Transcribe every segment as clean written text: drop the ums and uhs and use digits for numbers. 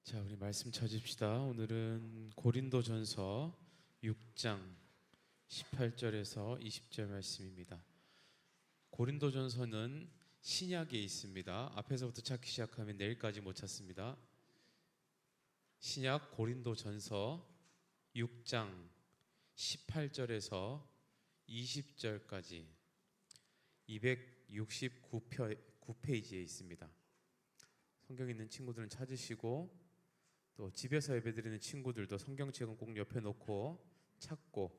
자, 우리 말씀 찾읍시다. 오늘은 고린도전서 6장 18절에서 20절 말씀입니다. 고린도전서는 신약에 있습니다. 앞에서부터 찾기 시작하면 내일까지 못 찾습니다. 신약 고린도전서 6장 18절에서 20절까지 269페이지에 있습니다. 성경 있는 친구들은 찾으시고, 또 집에서 예배드리는 친구들도 성경책은 꼭 옆에 놓고 찾고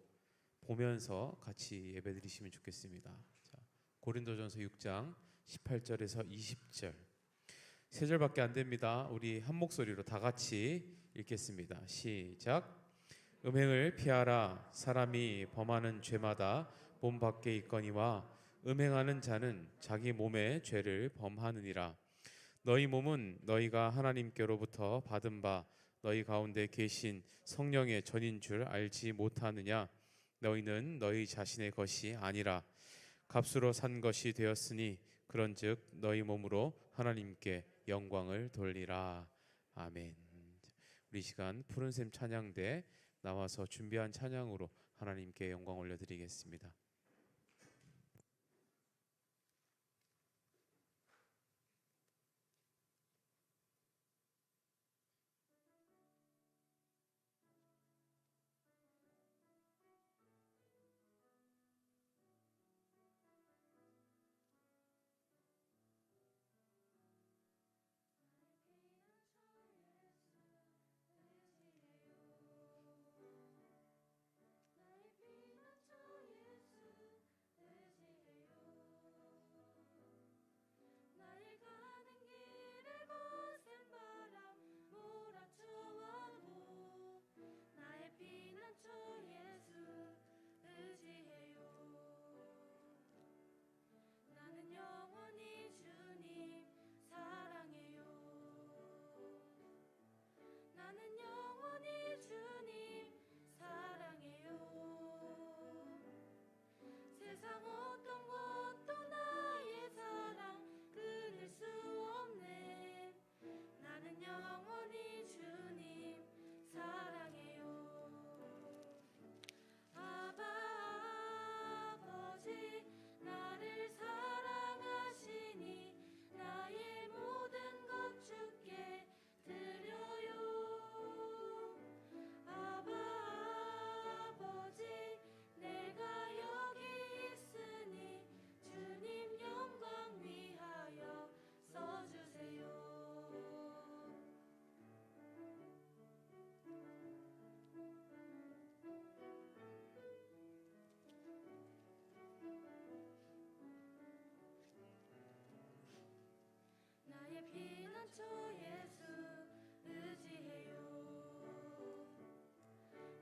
보면서 같이 예배드리시면 좋겠습니다. 자, 고린도전서 6장 18절에서 20절, 세 절밖에 안 됩니다. 우리 한 목소리로 다 같이 읽겠습니다. 시작. 음행을 피하라. 사람이 범하는 죄마다 몸 밖에 있거니와 음행하는 자는 자기 몸의 죄를 범하느니라. 너희 몸은 너희가 하나님께로부터 받은 바 너희 가운데 계신 성령의 전인 줄 알지 못하느냐? 너희는 너희 자신의 것이 아니라 값으로 산 것이 되었으니 그런즉 너희 몸으로 하나님께 영광을 돌리라. 아멘. 우리 시간 푸른샘 찬양대 나와서 준비한 찬양으로 하나님께 영광 올려드리겠습니다. 나의 피난처 예수 의지해요.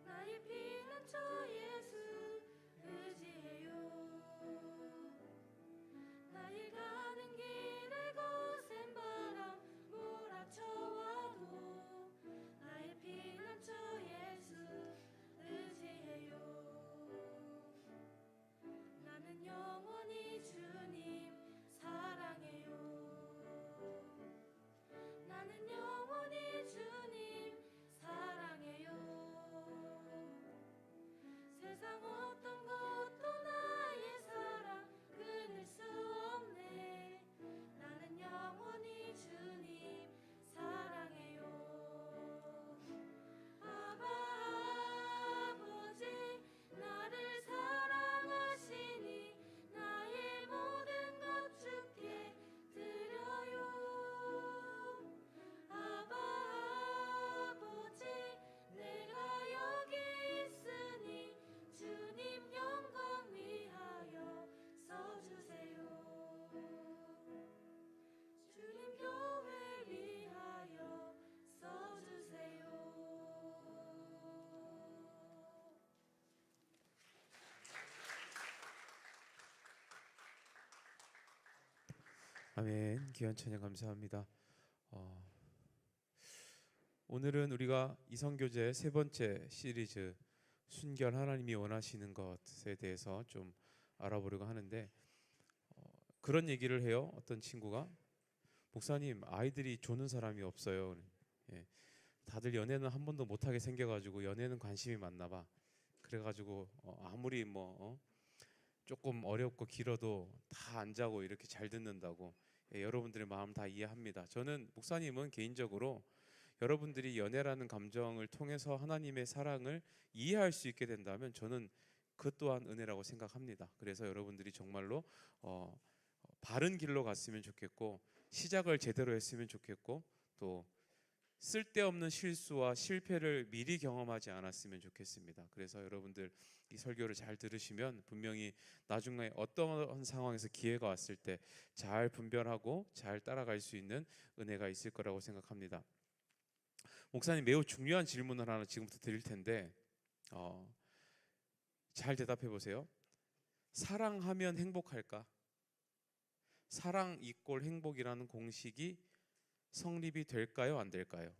나의 피난처 예수 의지해요. 나의 가는 길에 거센 바람 몰아쳐와도 나의 피난처 예수 의지해요. 나는 영원히 주님 사랑해요. 나는 영원히 주님 사랑해요. 세상 어떤 것도 나의 사랑 끊을 수 없네. 나는 영원히 주님 사랑해요. 아바 아버지 나를 사랑하시니 나의 모든 것 주께 드려요. 아바 아버지 내가 여기 있으니 주님 영광 위하여 써주세요. 주님 교회 위하여 써주세요. 아멘. 귀한 찬양 감사합니다. 오늘은 우리가 이성교제 세 번째 시리즈 순결 하나님이 원하시는 것에 대해서 좀 알아보려고 하는데, 그런 얘기를 해요. 어떤 친구가, 목사님 아이들이 조는 사람이 없어요. 예. 다들 연애는 한 번도 못하게 생겨가지고 연애는 관심이 많나 봐. 그래가지고 아무리 조금 어렵고 길어도 다 안 자고 이렇게 잘 듣는다고. 예, 여러분들의 마음 다 이해합니다. 저는 목사님은 개인적으로 여러분들이 연애라는 감정을 통해서 하나님의 사랑을 이해할 수 있게 된다면 저는 그 또한 은혜라고 생각합니다. 그래서 여러분들이 정말로 바른 길로 갔으면 좋겠고 시작을 제대로 했으면 좋겠고 또 쓸데없는 실수와 실패를 미리 경험하지 않았으면 좋겠습니다. 그래서 여러분들 이 설교를 잘 들으시면 분명히 나중에 어떤 상황에서 기회가 왔을 때 잘 분별하고 잘 따라갈 수 있는 은혜가 있을 거라고 생각합니다. 목사님 매우 중요한 질문을 하나 지금부터 드릴 텐데 잘 대답해 보세요. 사랑하면 행복할까? 사랑 이꼴 행복이라는 공식이 성립이 될까요? 안 될까요?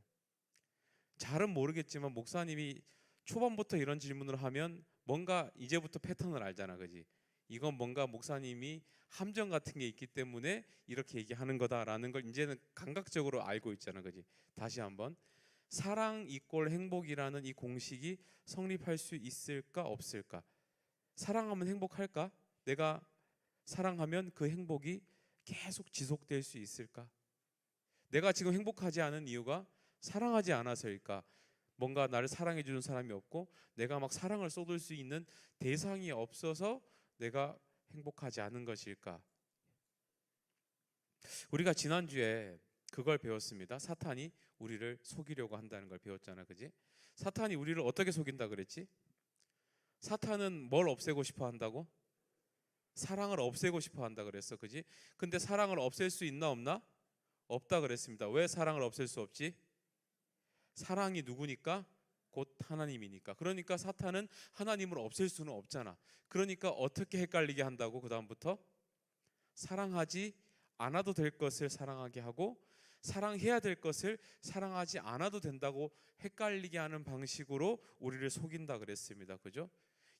잘은 모르겠지만 목사님이 초반부터 이런 질문을 하면 뭔가 이제부터 패턴을 알잖아, 그지? 이건 뭔가 목사님이 함정 같은 게 있기 때문에 이렇게 얘기하는 거다라는 걸 이제는 감각적으로 알고 있잖아, 그지? 다시 한번 사랑 이꼴 행복이라는 이 공식이 성립할 수 있을까 없을까? 사랑하면 행복할까? 내가 사랑하면 그 행복이 계속 지속될 수 있을까? 내가 지금 행복하지 않은 이유가 사랑하지 않아서일까? 뭔가 나를 사랑해 주는 사람이 없고 내가 막 사랑을 쏟을 수 있는 대상이 없어서 내가 행복하지 않은 것일까? 우리가 지난주에 그걸 배웠습니다. 사탄이 우리를 속이려고 한다는 걸 배웠잖아, 그지? 사탄이 우리를 어떻게 속인다 그랬지? 사탄은 뭘 없애고 싶어 한다고? 사랑을 없애고 싶어 한다 그랬어, 그지? 근데 사랑을 없앨 수 있나 없나? 없다 그랬습니다. 왜 사랑을 없앨 수 없지? 사랑이 누구니까? 곧 하나님이니까. 그러니까 사탄은 하나님을 없앨 수는 없잖아. 그러니까 어떻게 헷갈리게 한다고? 그 다음부터 사랑하지 않아도 될 것을 사랑하게 하고 사랑해야 될 것을 사랑하지 않아도 된다고 헷갈리게 하는 방식으로 우리를 속인다 그랬습니다. 그죠?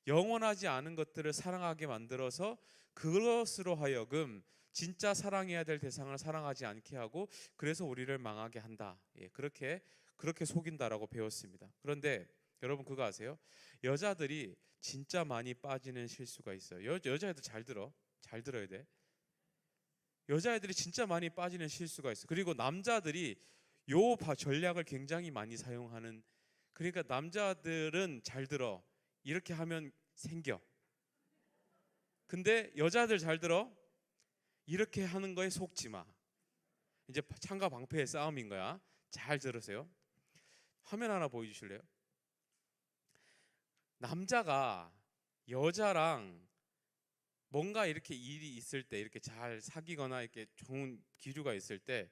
영원하지 않은 것들을 사랑하게 만들어서 그것으로 하여금 진짜 사랑해야 될 대상을 사랑하지 않게 하고 그래서 우리를 망하게 한다. 예, 그렇게 속인다라고 배웠습니다. 그런데 여러분 그거 아세요? 여자들이 진짜 많이 빠지는 실수가 있어요. 여자애들 잘 들어야 돼. 여자애들이 진짜 많이 빠지는 실수가 있어. 그리고 남자들이 요 전략을 굉장히 많이 사용하는. 그러니까 남자들은 잘 들어. 이렇게 하면 생겨. 근데 여자들 잘 들어. 이렇게 하는 거에 속지 마. 이제 창과 방패의 싸움인 거야. 잘 들으세요. 화면 하나 보여주실래요? 남자가 여자랑 뭔가 이렇게 일이 있을 때 이렇게 잘 사귀거나 이렇게 좋은 기류가 있을 때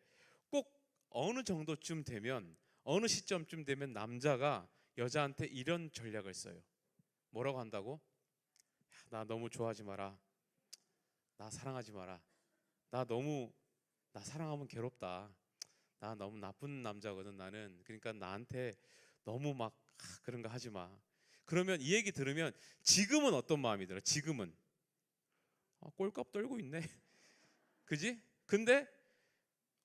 꼭 어느 정도쯤 되면 어느 시점쯤 되면 남자가 여자한테 이런 전략을 써요. 뭐라고 한다고? 야, 나 너무 좋아하지 마라. 나 사랑하지 마라. 나 사랑하면 괴롭다. 나 너무 나쁜 남자거든 나는. 그러니까 나한테 너무 막 그런 거 하지 마. 그러면 이 얘기 들으면 지금은 어떤 마음이 들어? 지금은 꼴값 떨고 있네. 그지? 근데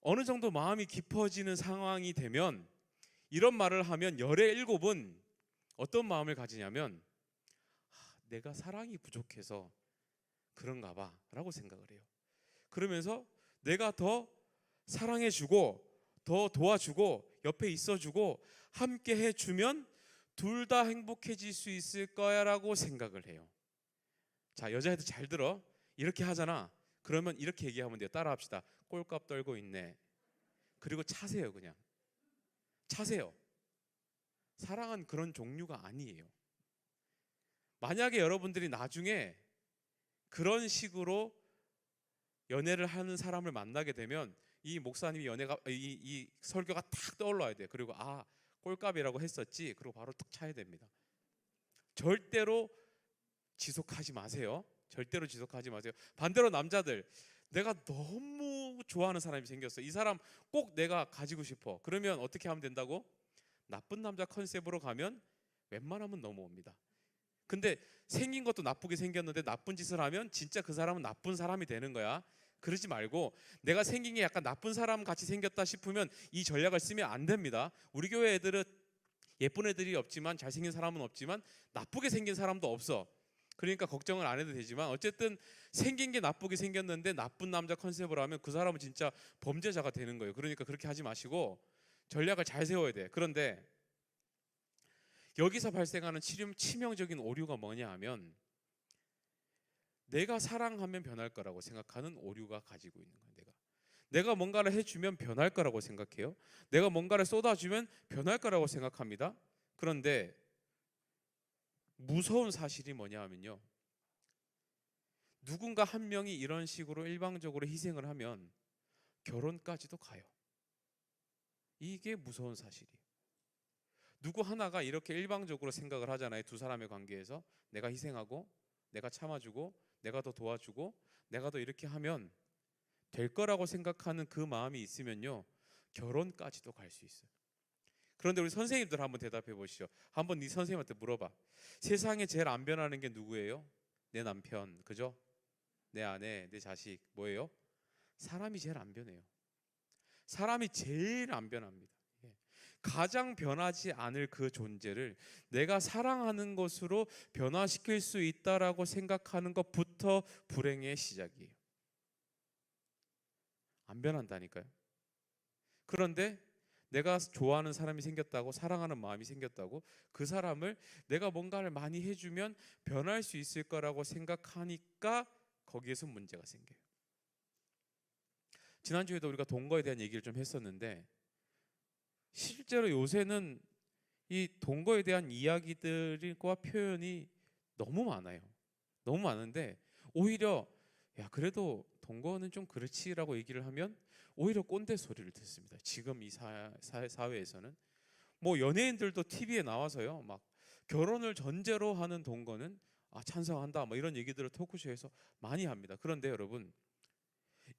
어느 정도 마음이 깊어지는 상황이 되면 이런 말을 하면 열의 일곱은 어떤 마음을 가지냐면 내가 사랑이 부족해서 그런가 봐 라고 생각을 해요. 그러면서 내가 더 사랑해주고 더 도와주고 옆에 있어주고 함께 해주면 둘 다 행복해질 수 있을 거야 라고 생각을 해요. 자, 여자애들 잘 들어. 이렇게 하잖아. 그러면 이렇게 얘기하면 돼요. 따라합시다. 꼴값 떨고 있네. 그리고 차세요. 그냥 차세요. 사랑은 그런 종류가 아니에요. 만약에 여러분들이 나중에 그런 식으로 연애를 하는 사람을 만나게 되면 이 목사님이 이 설교가 탁 떠올라야 돼요. 그리고 꼴값이라고 했었지. 그리고 바로 탁 차야 됩니다. 절대로 지속하지 마세요. 절대로 지속하지 마세요. 반대로 남자들, 내가 너무 좋아하는 사람이 생겼어. 이 사람 꼭 내가 가지고 싶어. 그러면 어떻게 하면 된다고? 나쁜 남자 컨셉으로 가면 웬만하면 넘어옵니다. 근데 생긴 것도 나쁘게 생겼는데 나쁜 짓을 하면 진짜 그 사람은 나쁜 사람이 되는 거야. 그러지 말고 내가 생긴 게 약간 나쁜 사람 같이 생겼다 싶으면 이 전략을 쓰면 안 됩니다. 우리 교회 애들은 예쁜 애들이 없지만 잘생긴 사람은 없지만 나쁘게 생긴 사람도 없어. 그러니까 걱정을 안 해도 되지만 어쨌든 생긴 게 나쁘게 생겼는데 나쁜 남자 컨셉으로 하면 그 사람은 진짜 범죄자가 되는 거예요. 그러니까 그렇게 하지 마시고 전략을 잘 세워야 돼. 그런데 여기서 발생하는 치명적인 오류가 뭐냐 하면 내가 사랑하면 변할 거라고 생각하는 오류가 가지고 있는 거예요. 내가 뭔가를 해주면 변할 거라고 생각해요. 내가 뭔가를 쏟아주면 변할 거라고 생각합니다. 그런데 무서운 사실이 뭐냐 하면요, 누군가 한 명이 이런 식으로 일방적으로 희생을 하면 결혼까지도 가요. 이게 무서운 사실이에요. 누구 하나가 이렇게 일방적으로 생각을 하잖아요. 두 사람의 관계에서 내가 희생하고 내가 참아주고 내가 더 도와주고 내가 더 이렇게 하면 될 거라고 생각하는 그 마음이 있으면요, 결혼까지도 갈 수 있어요. 그런데 우리 선생님들 한번 대답해 보시죠. 한번 네 선생님한테 물어봐. 세상에 제일 안 변하는 게 누구예요? 내 남편, 그죠? 내 아내, 내 자식. 뭐예요? 사람이 제일 안 변해요. 사람이 제일 안 변합니다. 예. 가장 변하지 않을 그 존재를 내가 사랑하는 것으로 변화시킬 수 있다라고 생각하는 것부터 불행의 시작이에요. 안 변한다니까요. 그런데 내가 좋아하는 사람이 생겼다고, 사랑하는 마음이 생겼다고, 그 사람을 내가 뭔가를 많이 해주면 변할 수 있을 거라고 생각하니까 거기에서 문제가 생겨요. 지난주에도 우리가 동거에 대한 얘기를 좀 했었는데 실제로 요새는 이 동거에 대한 이야기들과 표현이 너무 많아요. 너무 많은데 오히려 야 그래도 동거는 좀 그렇지라고 얘기를 하면 오히려 꼰대 소리를 듣습니다. 지금 이 사회에서는 뭐 연예인들도 TV에 나와서요, 막 결혼을 전제로 하는 동거는 찬성한다, 뭐 이런 얘기들을 토크쇼에서 많이 합니다. 그런데 여러분,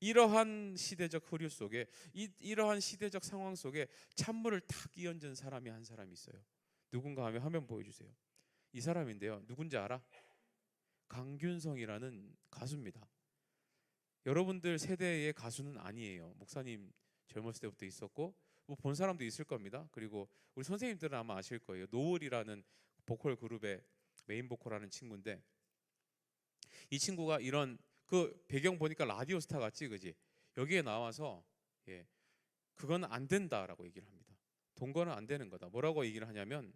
이러한 시대적 흐류 속에 이러한 시대적 상황 속에 찬물을 탁 끼얹은 사람이 한 사람이 있어요. 누군가 하면 화면 보여주세요. 이 사람인데요, 누군지 알아? 강균성이라는 가수입니다. 여러분들 세대의 가수는 아니에요. 목사님 젊었을 때부터 있었고 뭐 본 사람도 있을 겁니다. 그리고 우리 선생님들은 아마 아실 거예요. 노을이라는 보컬 그룹의 메인 보컬하는 친구인데 이 친구가 이런 그 배경 보니까 라디오 스타 같지, 그지? 여기에 나와서 그건 안 된다라고 얘기를 합니다. 동거는 안 되는 거다. 뭐라고 얘기를 하냐면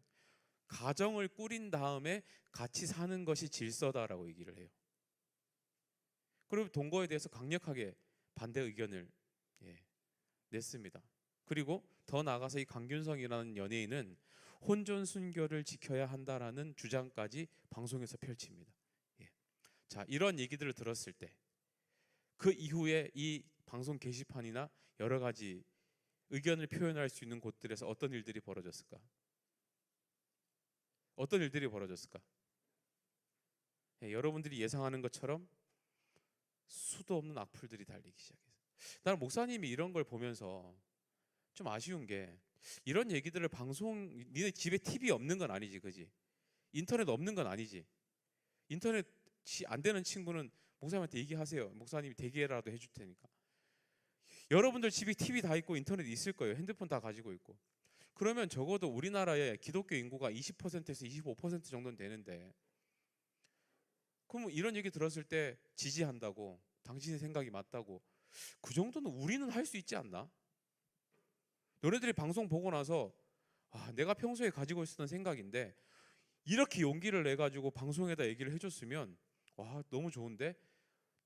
가정을 꾸린 다음에 같이 사는 것이 질서다라고 얘기를 해요. 그리고 동거에 대해서 강력하게 반대 의견을 냈습니다. 그리고 더 나아가서 이 강균성이라는 연예인은 혼전 순결을 지켜야 한다라는 주장까지 방송에서 펼칩니다. 자, 이런 얘기들을 들었을 때 그 이후에 이 방송 게시판이나 여러 가지 의견을 표현할 수 있는 곳들에서 어떤 일들이 벌어졌을까? 어떤 일들이 벌어졌을까? 여러분들이 예상하는 것처럼 수도 없는 악플들이 달리기 시작했어요. 나는 목사님이 이런 걸 보면서 좀 아쉬운 게 이런 얘기들을 니네 집에 TV 없는 건 아니지, 그지? 인터넷 없는 건 아니지. 인터넷이 안 되는 친구는 목사님한테 얘기하세요. 목사님이 대기라도 해줄 테니까. 여러분들 집에 TV 다 있고 인터넷 있을 거예요. 핸드폰 다 가지고 있고. 그러면 적어도 우리나라의 기독교 인구가 20%에서 25% 정도는 되는데 그럼 이런 얘기 들었을 때 지지한다고, 당신의 생각이 맞다고, 그 정도는 우리는 할 수 있지 않나? 너네들이 방송 보고 나서 내가 평소에 가지고 있었던 생각인데 이렇게 용기를 내가지고 방송에다 얘기를 해줬으면 너무 좋은데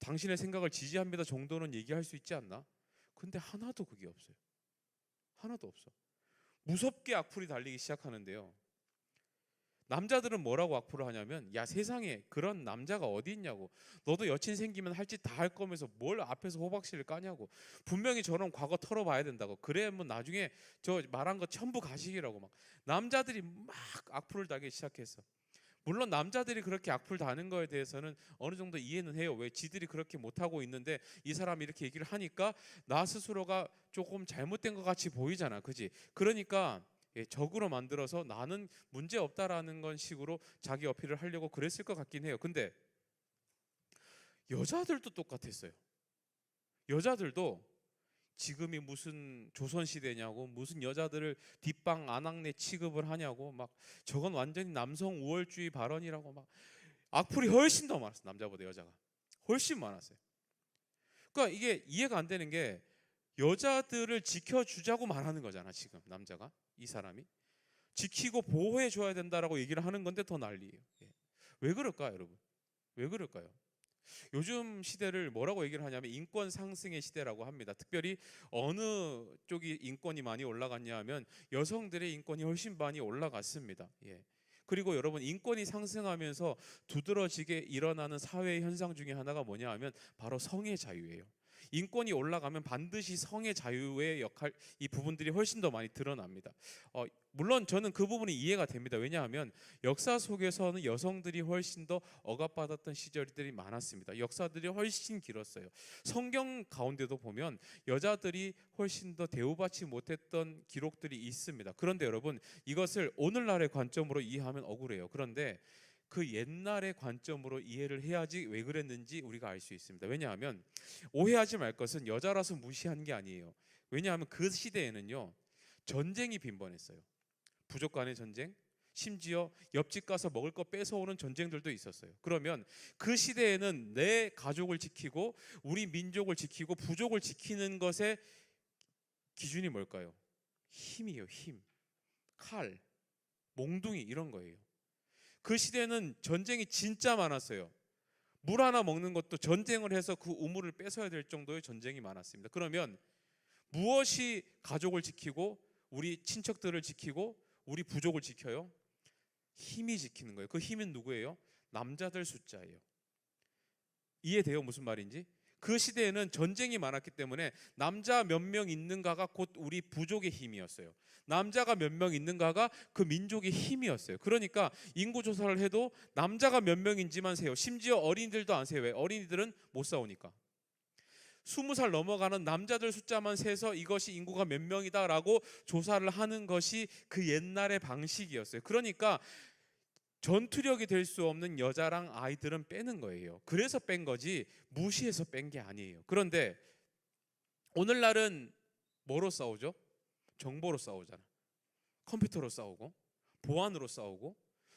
당신의 생각을 지지합니다 정도는 얘기할 수 있지 않나? 근데 하나도 그게 없어요. 하나도 없어. 무섭게 악플이 달리기 시작하는데요. 남자들은 뭐라고 악플을 하냐면 야 세상에 그런 남자가 어디 있냐고, 너도 여친 생기면 할 짓 다 할 거면서 뭘 앞에서 호박씨를 까냐고, 분명히 저런 과거 털어봐야 된다고, 그래 뭐 나중에 저 말한 거 전부 가식이라고 막 남자들이 막 악플을 달기 시작했어. 물론 남자들이 그렇게 악플 다는 거에 대해서는 어느 정도 이해는 해요. 왜 지들이 그렇게 못하고 있는데 이 사람이 이렇게 얘기를 하니까 나 스스로가 조금 잘못된 것 같이 보이잖아, 그지? 그러니까 적으로 만들어서 나는 문제 없다라는 건 식으로 자기 어필을 하려고 그랬을 것 같긴 해요. 근데 여자들도 똑같았어요. 여자들도 지금이 무슨 조선시대냐고, 무슨 여자들을 뒷방 안악내 취급을 하냐고, 막 저건 완전히 남성 우월주의 발언이라고 막 악플이 훨씬 더 많았어요. 남자보다 여자가 훨씬 많았어요. 그러니까 이게 이해가 안 되는 게, 여자들을 지켜주자고 말하는 거잖아. 지금 남자가, 이 사람이 지키고 보호해 줘야 된다라고 얘기를 하는 건데 더 난리예요. 예. 왜 그럴까요, 여러분? 왜 그럴까요? 요즘 시대를 뭐라고 얘기를 하냐면 인권 상승의 시대라고 합니다. 특별히 어느 쪽이 인권이 많이 올라갔냐 하면 여성들의 인권이 훨씬 많이 올라갔습니다. 예. 그리고 여러분, 인권이 상승하면서 두드러지게 일어나는 사회의 현상 중에 하나가 뭐냐 하면 바로 성의 자유예요. 인권이 올라가면 반드시 성의 자유의 역할, 이 부분들이 훨씬 더 많이 드러납니다. 물론 저는 그 부분이 이해가 됩니다. 왜냐하면 역사 속에서는 여성들이 훨씬 더 억압받았던 시절들이 많았습니다. 역사들이 훨씬 길었어요. 성경 가운데도 보면 여자들이 훨씬 더 대우받지 못했던 기록들이 있습니다. 그런데 여러분, 이것을 오늘날의 관점으로 이해하면 억울해요. 그런데 그 옛날의 관점으로 이해를 해야지 왜 그랬는지 우리가 알 수 있습니다. 왜냐하면 오해하지 말 것은 여자라서 무시한 게 아니에요. 왜냐하면 그 시대에는요, 전쟁이 빈번했어요. 부족 간의 전쟁, 심지어 옆집 가서 먹을 거 뺏어오는 전쟁들도 있었어요. 그러면 그 시대에는 내 가족을 지키고 우리 민족을 지키고 부족을 지키는 것의 기준이 뭘까요? 힘이에요. 힘, 칼, 몽둥이, 이런 거예요. 그 시대는 전쟁이 진짜 많았어요. 물 하나 먹는 것도 전쟁을 해서 그 우물을 뺏어야 될 정도의 전쟁이 많았습니다. 그러면 무엇이 가족을 지키고 우리 친척들을 지키고 우리 부족을 지켜요? 힘이 지키는 거예요. 그 힘은 누구예요? 남자들 숫자예요. 이해돼요? 무슨 말인지? 그 시대에는 전쟁이 많았기 때문에 남자 몇 명 있는가가 곧 우리 부족의 힘이었어요. 남자가 몇 명 있는가가 그 민족의 힘이었어요. 그러니까 인구 조사를 해도 남자가 몇 명인지만 세요. 심지어 어린이들도 안 세요. 왜? 어린이들은 못 싸우니까. 20살 넘어가는 남자들 숫자만 세서 이것이 인구가 몇 명이다라고 조사를 하는 것이 그 옛날의 방식이었어요. 그러니까 전투력이 될 수 없는 여자랑 아이들은 빼는 거예요. 그래서 뺀 거지 무시해서 뺀 게 아니에요. 그런데 오늘날은 뭐로 싸우죠? 정보로 싸우잖아. 컴퓨터로 싸우고 보안으로 싸우고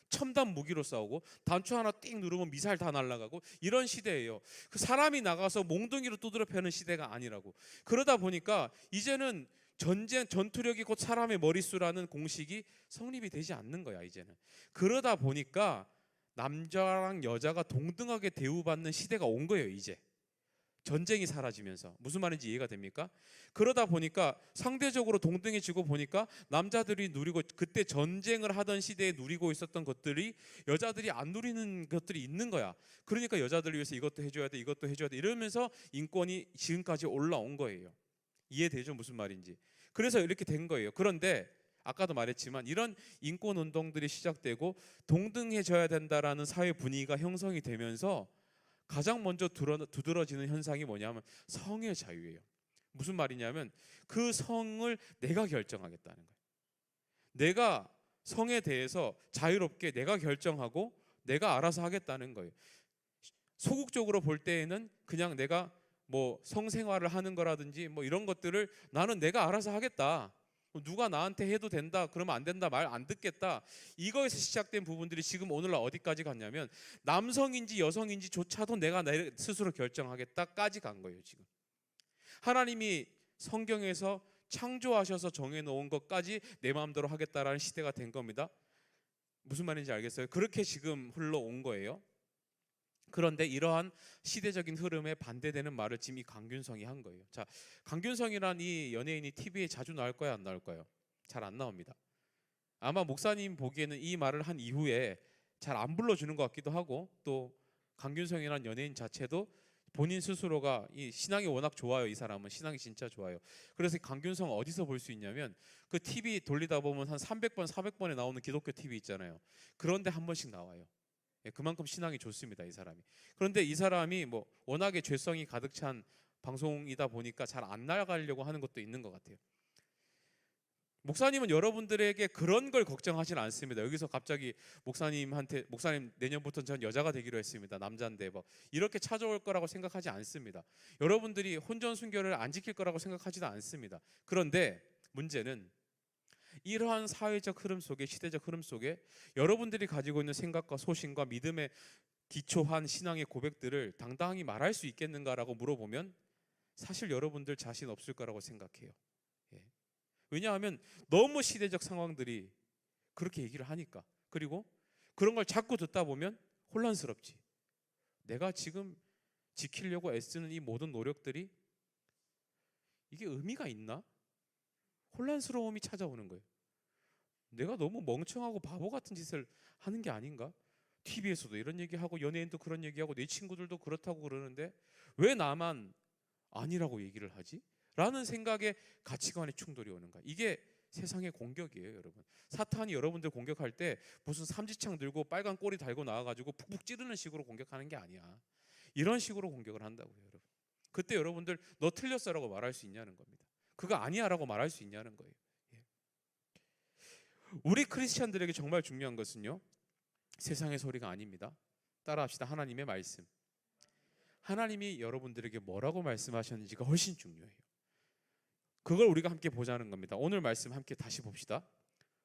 첨단 무기로 싸우고 단추 하나 띵 누르면 미사일 다 날아가고 이런 시대예요. 그 사람이 나가서 몽둥이로 두드려 패는 시대가 아니라고. 그러다 보니까 이제는 전쟁, 전투력이 곧 사람의 머릿수라는 공식이 성립이 되지 않는 거야 이제는. 그러다 보니까 남자랑 여자가 동등하게 대우받는 시대가 온 거예요 이제. 전쟁이 사라지면서. 무슨 말인지 이해가 됩니까? 그러다 보니까 상대적으로 동등해지고 보니까 남자들이 누리고, 그때 전쟁을 하던 시대에 누리고 있었던 것들이 여자들이 안 누리는 것들이 있는 거야. 그러니까 여자들을 위해서 이것도 해줘야 돼, 이것도 해줘야 돼, 이러면서 인권이 지금까지 올라온 거예요. 이해되죠? 무슨 말인지. 그래서 이렇게 된 거예요. 그런데 아까도 말했지만 이런 인권 운동들이 시작되고 동등해져야 된다라는 사회 분위기가 형성이 되면서 가장 먼저 두드러지는 현상이 뭐냐면 성의 자유예요. 무슨 말이냐면 그 성을 내가 결정하겠다는 거예요. 내가 성에 대해서 자유롭게 내가 결정하고 내가 알아서 하겠다는 거예요. 소극적으로 볼 때에는 그냥 내가 뭐 성생활을 하는 거라든지 뭐 이런 것들을 나는 내가 알아서 하겠다. 누가 나한테 해도 된다, 그러면 안 된다, 말 안 듣겠다. 이거에서 시작된 부분들이 지금 오늘날 어디까지 갔냐면 남성인지 여성인지조차도 내가 내 스스로 결정하겠다까지 간 거예요 지금. 하나님이 성경에서 창조하셔서 정해놓은 것까지 내 마음대로 하겠다라는 시대가 된 겁니다. 무슨 말인지 알겠어요? 그렇게 지금 흘러온 거예요. 그런데 이러한 시대적인 흐름에 반대되는 말을 지금 이 강균성이 한 거예요. 자, 강균성이란 이 연예인이 TV에 자주 나올까요, 안 나올까요? 잘 안 나옵니다. 아마 목사님 보기에는 이 말을 한 이후에 잘 안 불러주는 것 같기도 하고, 또 강균성이란 연예인 자체도 본인 스스로가 이 신앙이 워낙 좋아요. 이 사람은 신앙이 진짜 좋아요. 그래서 강균성 어디서 볼 수 있냐면 그 TV 돌리다 보면 한 300번, 400번에 나오는 기독교 TV 있잖아요. 그런데 한 번씩 나와요. 그만큼 신앙이 좋습니다 이 사람이. 그런데 이 사람이 뭐 워낙에 죄성이 가득 찬 방송이다 보니까 잘 안 나가려고 하는 것도 있는 것 같아요. 목사님은 여러분들에게 그런 걸 걱정하지는 않습니다. 여기서 갑자기 목사님 내년부터 전 여자가 되기로 했습니다. 남자인데 뭐 이렇게 찾아올 거라고 생각하지 않습니다. 여러분들이 혼전 순결을 안 지킬 거라고 생각하지도 않습니다. 그런데 문제는 이러한 사회적 흐름 속에, 시대적 흐름 속에 여러분들이 가지고 있는 생각과 소신과 믿음에 기초한 신앙의 고백들을 당당히 말할 수 있겠는가라고 물어보면 사실 여러분들 자신 없을 거라고 생각해요. 예. 왜냐하면 너무 시대적 상황들이 그렇게 얘기를 하니까. 그리고 그런 걸 자꾸 듣다 보면 혼란스럽지. 내가 지금 지키려고 애쓰는 이 모든 노력들이 이게 의미가 있나? 혼란스러움이 찾아오는 거예요. 내가 너무 멍청하고 바보 같은 짓을 하는 게 아닌가? TV에서도 이런 얘기하고 연예인도 그런 얘기하고 내 친구들도 그렇다고 그러는데 왜 나만 아니라고 얘기를 하지? 라는 생각에 가치관의 충돌이 오는 거야. 이게 세상의 공격이에요, 여러분. 사탄이 여러분들 공격할 때 무슨 삼지창 들고 빨간 꼬리 달고 나와가지고 푹푹 찌르는 식으로 공격하는 게 아니야. 이런 식으로 공격을 한다고요, 여러분. 그때 여러분들 너 틀렸어라고 말할 수 있냐는 겁니다. 그거 아니야라고 말할 수 있냐는 거예요. 예. 우리 크리스찬들에게 정말 중요한 것은요, 세상의 소리가 아닙니다. 따라합시다. 하나님의 말씀. 하나님이 여러분들에게 뭐라고 말씀하셨는지가 훨씬 중요해요. 그걸 우리가 함께 보자는 겁니다. 오늘 말씀 함께 다시 봅시다.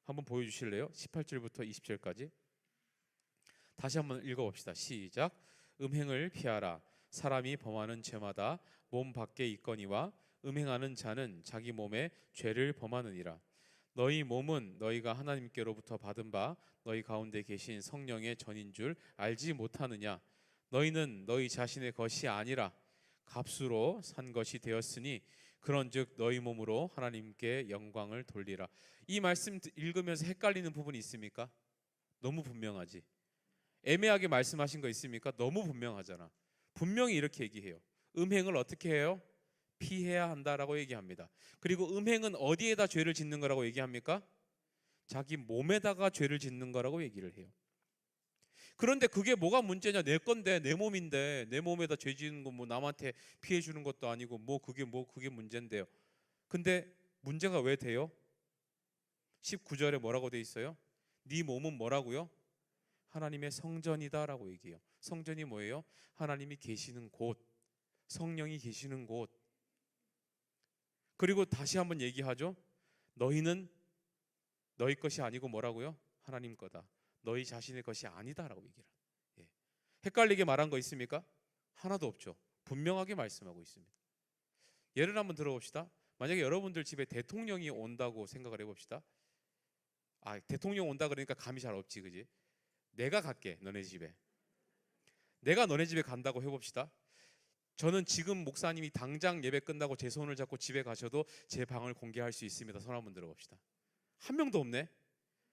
한번 보여주실래요? 18절부터 20절까지 다시 한번 읽어봅시다. 시작. 음행을 피하라. 사람이 범하는 죄마다 몸 밖에 있거니와 음행하는 자는 자기 몸에 죄를 범하느니라. 너희 몸은 너희가 하나님께로부터 받은 바 너희 가운데 계신 성령의 전인 줄 알지 못하느냐? 너희는 너희 자신의 것이 아니라 값으로 산 것이 되었으니 그런즉 너희 몸으로 하나님께 영광을 돌리라. 이 말씀 읽으면서 헷갈리는 부분이 있습니까? 너무 분명하지. 애매하게 말씀하신 거 있습니까? 너무 분명하잖아. 분명히 이렇게 얘기해요. 음행을 어떻게 해요? 피해야 한다라고 얘기합니다. 그리고 음행은 어디에다 죄를 짓는 거라고 얘기합니까? 자기 몸에다가 죄를 짓는 거라고 얘기를 해요. 그런데 그게 뭐가 문제냐? 내 건데, 내 몸인데 내 몸에다 죄 짓는 거 뭐 남한테 피해 주는 것도 아니고 그게 문제인데요. 근데 문제가 왜 돼요? 19절에 뭐라고 돼 있어요? 네 몸은 뭐라고요? 하나님의 성전이다라고 얘기해요. 성전이 뭐예요? 하나님이 계시는 곳, 성령이 계시는 곳. 그리고 다시 한번 얘기하죠. 너희는 너희 것이 아니고 뭐라고요? 하나님 거다. 너희 자신의 것이 아니다라고 얘기를. 예. 헷갈리게 말한 거 있습니까? 하나도 없죠. 분명하게 말씀하고 있습니다. 예를 한번 들어봅시다. 만약에 여러분들 집에 대통령이 온다고 생각을 해봅시다. 대통령 온다 그러니까 감이 잘 없지, 그지? 내가 갈게, 너네 집에. 내가 너네 집에 간다고 해봅시다. 저는 지금 목사님이 당장 예배 끝나고 제 손을 잡고 집에 가셔도 제 방을 공개할 수 있습니다. 손 한번 들어봅시다. 한 명도 없네.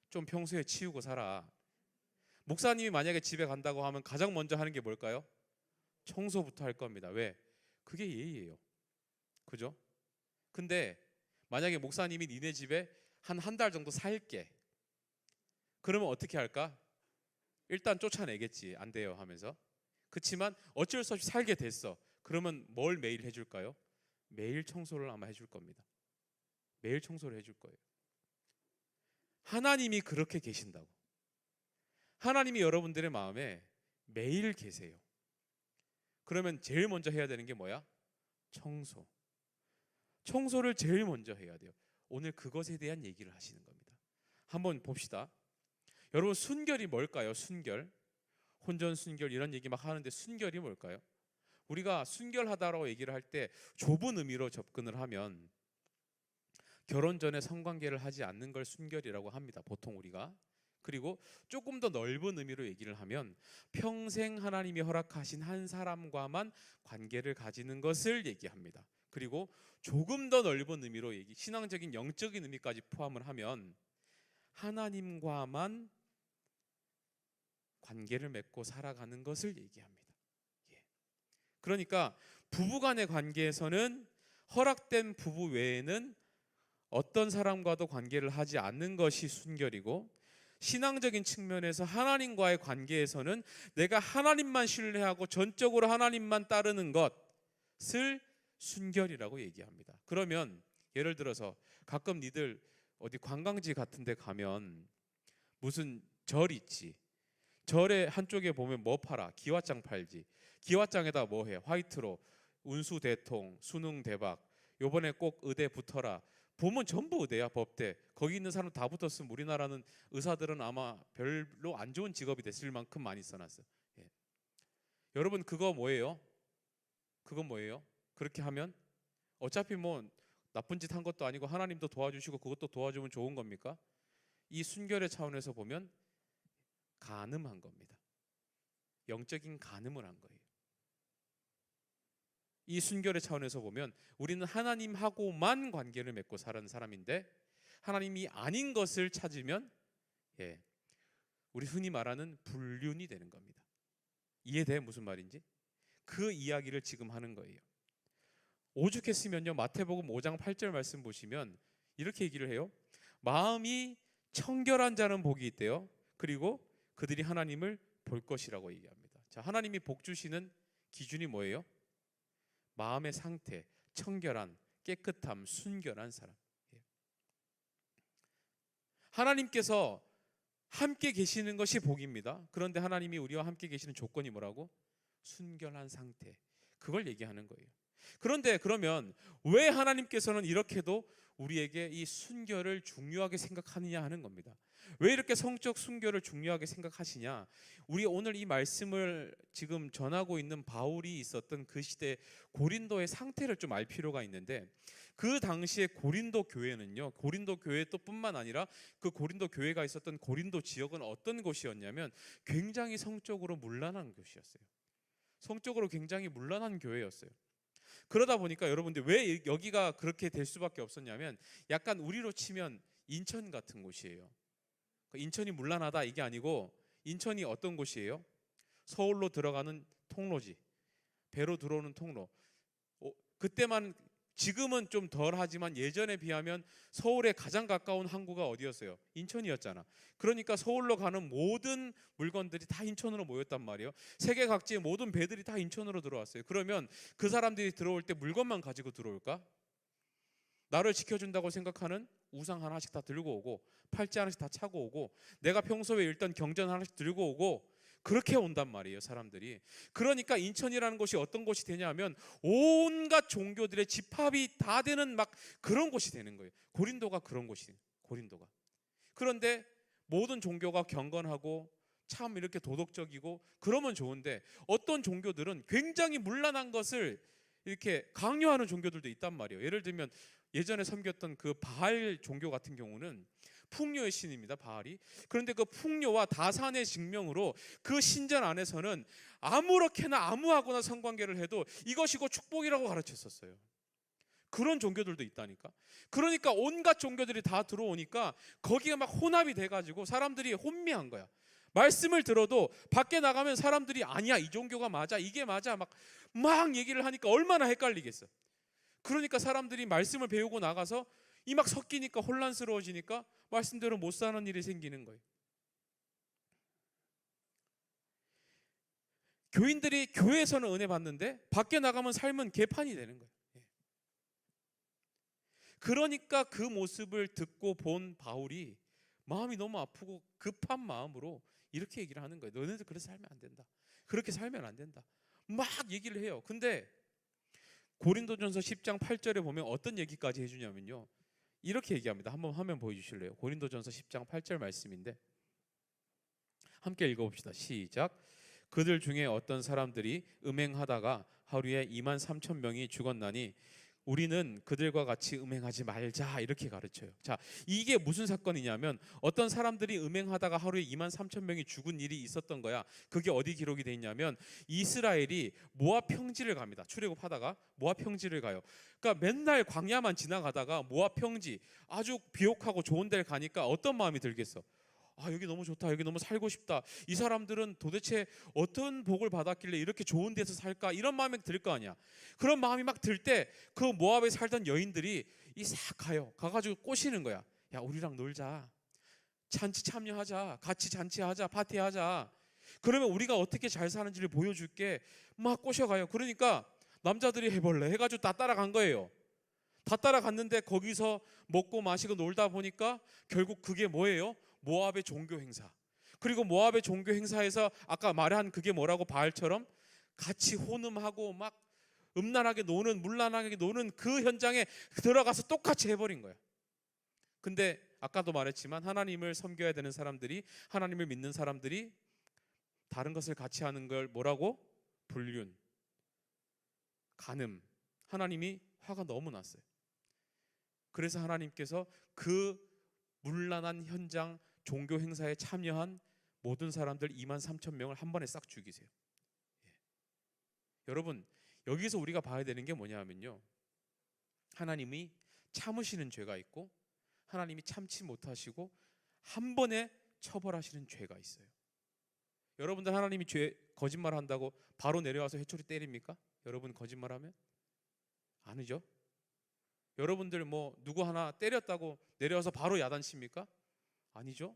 좀 평소에 치우고 살아. 목사님이 만약에 집에 간다고 하면 가장 먼저 하는 게 뭘까요? 청소부터 할 겁니다. 왜? 그게 예의예요. 그죠? 근데 만약에 목사님이 니네 집에 한 달 정도 살게. 그러면 어떻게 할까? 일단 쫓아내겠지. 안 돼요 하면서. 그렇지만 어쩔 수 없이 살게 됐어. 그러면 뭘 매일 해줄까요? 매일 청소를 아마 해줄 겁니다. 매일 청소를 해줄 거예요. 하나님이 그렇게 계신다고. 하나님이 여러분들의 마음에 매일 계세요. 그러면 제일 먼저 해야 되는 게 뭐야? 청소. 청소를 제일 먼저 해야 돼요. 오늘 그것에 대한 얘기를 하시는 겁니다. 한번 봅시다. 여러분, 순결이 뭘까요? 순결. 혼전 순결 이런 얘기 막 하는데 순결이 뭘까요? 우리가 순결하다라고 얘기를 할 때 좁은 의미로 접근을 하면 결혼 전에 성관계를 하지 않는 걸 순결이라고 합니다. 보통 우리가. 그리고 조금 더 넓은 의미로 얘기를 하면 평생 하나님이 허락하신 한 사람과만 관계를 가지는 것을 얘기합니다. 그리고 조금 더 넓은 의미로 신앙적인 영적인 의미까지 포함을 하면 하나님과만 관계를 맺고 살아가는 것을 얘기합니다. 그러니까 부부간의 관계에서는 허락된 부부 외에는 어떤 사람과도 관계를 하지 않는 것이 순결이고, 신앙적인 측면에서 하나님과의 관계에서는 내가 하나님만 신뢰하고 전적으로 하나님만 따르는 것을 순결이라고 얘기합니다. 그러면 예를 들어서 가끔 니들 어디 관광지 같은 데 가면 무슨 절 있지. 절의 한쪽에 보면 뭐 팔아? 기와장 팔지. 기와장에다 뭐 해? 화이트로 운수 대통, 수능 대박. 요번에 꼭 의대 붙어라. 보면 전부 의대야, 법대. 거기 있는 사람 다 붙었으면 우리나라는 의사들은 아마 별로 안 좋은 직업이 됐을 만큼 많이 써놨어. 예. 여러분 그거 뭐예요? 그건 뭐예요? 그렇게 하면 어차피 뭐 나쁜 짓 한 것도 아니고 하나님도 도와주시고 그것도 도와주면 좋은 겁니까? 이 순결의 차원에서 보면 간음한 겁니다. 영적인 간음을 한 거예요. 이 순결의 차원에서 보면 우리는 하나님하고만 관계를 맺고 사는 사람인데 하나님이 아닌 것을 찾으면 우리 흔히 말하는 불륜이 되는 겁니다. 이해돼? 무슨 말인지? 그 이야기를 지금 하는 거예요. 오죽했으면요, 마태복음 5장 8절 말씀 보시면 이렇게 얘기를 해요. 마음이 청결한 자는 복이 있대요. 그리고 그들이 하나님을 볼 것이라고 얘기합니다. 자, 하나님이 복 주시는 기준이 뭐예요? 마음의 상태, 청결한, 깨끗함, 순결한 사람. 하나님께서 함께 계시는 것이 복입니다. 그런데 하나님이 우리와 함께 계시는 조건이 뭐라고? 순결한 상태. 그걸 얘기하는 거예요. 그런데 그러면 왜 하나님께서는 이렇게도 우리에게 이 순결을 중요하게 생각하느냐 하는 겁니다. 왜 이렇게 성적 순결을 중요하게 생각하시냐? 우리 오늘 이 말씀을 지금 전하고 있는 바울이 있었던 그 시대 고린도의 상태를 좀 알 필요가 있는데 그 당시에 고린도 교회는요, 고린도 교회 또 뿐만 아니라 그 고린도 교회가 있었던 고린도 지역은 어떤 곳이었냐면 굉장히 성적으로 문란한 곳이었어요. 성적으로 굉장히 문란한 교회였어요. 그러다 보니까 여러분들 왜 여기가 그렇게 될 수밖에 없었냐면 약간 우리로 치면 인천 같은 곳이에요. 인천이 문란하다 이게 아니고 인천이 어떤 곳이에요? 서울로 들어가는 통로지. 배로 들어오는 통로. 그때만 지금은 좀 덜하지만 예전에 비하면 서울에 가장 가까운 항구가 어디였어요? 인천이었잖아. 그러니까 서울로 가는 모든 물건들이 다 인천으로 모였단 말이에요. 세계 각지의 모든 배들이 다 인천으로 들어왔어요. 그러면 그 사람들이 들어올 때 물건만 가지고 들어올까? 나를 지켜준다고 생각하는 우상 하나씩 다 들고 오고 팔찌 하나씩 다 차고 오고 내가 평소에 읽던 경전 하나씩 들고 오고 그렇게 온단 말이에요, 사람들이. 그러니까 인천이라는 곳이 어떤 곳이 되냐면 온갖 종교들의 집합이 다 되는 막 그런 곳이 되는 거예요. 고린도가 그런 곳이에요. 고린도가. 그런데 모든 종교가 경건하고 참 이렇게 도덕적이고 그러면 좋은데 어떤 종교들은 굉장히 문란한 것을 이렇게 강요하는 종교들도 있단 말이에요. 예를 들면 예전에 섬겼던 그 바알 종교 같은 경우는 풍요의 신입니다, 바알이. 그런데 그 풍요와 다산의 증명으로 그 신전 안에서는 아무렇게나 아무하거나 성관계를 해도 이것이 곧 축복이라고 가르쳤었어요. 그런 종교들도 있다니까. 그러니까 온갖 종교들이 다 들어오니까 거기가 막 혼합이 돼가지고 사람들이 혼미한 거야. 말씀을 들어도 밖에 나가면 사람들이 아니야, 이 종교가 맞아, 이게 맞아 막 얘기를 하니까 얼마나 헷갈리겠어. 그러니까 사람들이 말씀을 배우고 나가서 이 막 섞이니까 혼란스러워지니까 말씀대로 못 사는 일이 생기는 거예요. 교인들이 교회에서는 은혜 받는데 밖에 나가면 삶은 개판이 되는 거예요. 그러니까 그 모습을 듣고 본 바울이 마음이 너무 아프고 급한 마음으로 이렇게 얘기를 하는 거예요. 너네들 그렇게 살면 안 된다. 그렇게 살면 안 된다. 막 얘기를 해요. 근데 고린도전서 10장 8절에 보면 어떤 얘기까지 해주냐면요, 이렇게 얘기합니다. 한번 화면 보여주실래요? 고린도전서 10장 8절 말씀인데 함께 읽어봅시다. 시작. 그들 중에 어떤 사람들이 음행하다가 하루에 2만 3천 명이 죽었나니 우리는 그들과 같이 음행하지 말자, 이렇게 가르쳐요. 자, 이게 무슨 사건이냐면 어떤 사람들이 음행하다가 하루에 2만 3천 명이 죽은 일이 있었던 거야. 그게 어디 기록이 돼 있냐면 이스라엘이 모압 평지를 갑니다. 출애굽하다가 모압 평지를 가요. 그러니까 맨날 광야만 지나가다가 모압 평지 아주 비옥하고 좋은 데를 가니까 어떤 마음이 들겠어? 아, 여기 너무 좋다, 여기 너무 살고 싶다, 이 사람들은 도대체 어떤 복을 받았길래 이렇게 좋은 데서 살까, 이런 마음이 들 거 아니야. 그런 마음이 막 들 때 그 모압에 살던 여인들이 이 싹 가가지고 꼬시는 거야. 야, 우리랑 놀자, 잔치 참여하자, 같이 잔치하자, 파티하자, 그러면 우리가 어떻게 잘 사는지를 보여줄게, 막 꼬셔가요. 그러니까 남자들이 해볼래 해가지고 다 따라간 거예요. 다 따라갔는데 거기서 먹고 마시고 놀다 보니까 결국 그게 뭐예요? 모압의 종교 행사. 그리고 모압의 종교 행사에서 아까 말한 그게 뭐라고 바알처럼 같이 혼음하고 막 음란하게 노는, 문란하게 노는 그 현장에 들어가서 똑같이 해버린 거야. 근데 아까도 말했지만 하나님을 섬겨야 되는 사람들이, 하나님을 믿는 사람들이 다른 것을 같이 하는 걸 뭐라고? 불륜, 간음. 하나님이 화가 너무 났어요. 그래서 하나님께서 그 문란한 현장 종교 행사에 참여한 모든 사람들 23,000명을 한 번에 싹 죽이세요. 여러분, 여기서 우리가 봐야 되는 게 뭐냐면요, 하나님이 참으시는 죄가 있고 하나님이 참지 못하시고 한 번에 처벌하시는 죄가 있어요. 여러분들 하나님이 거짓말 한다고 바로 내려와서 회초리 때립니까? 여러분 거짓말하면? 아니죠. 여러분들 뭐 누구 하나 때렸다고 내려와서 바로 야단칩니까? 아니죠.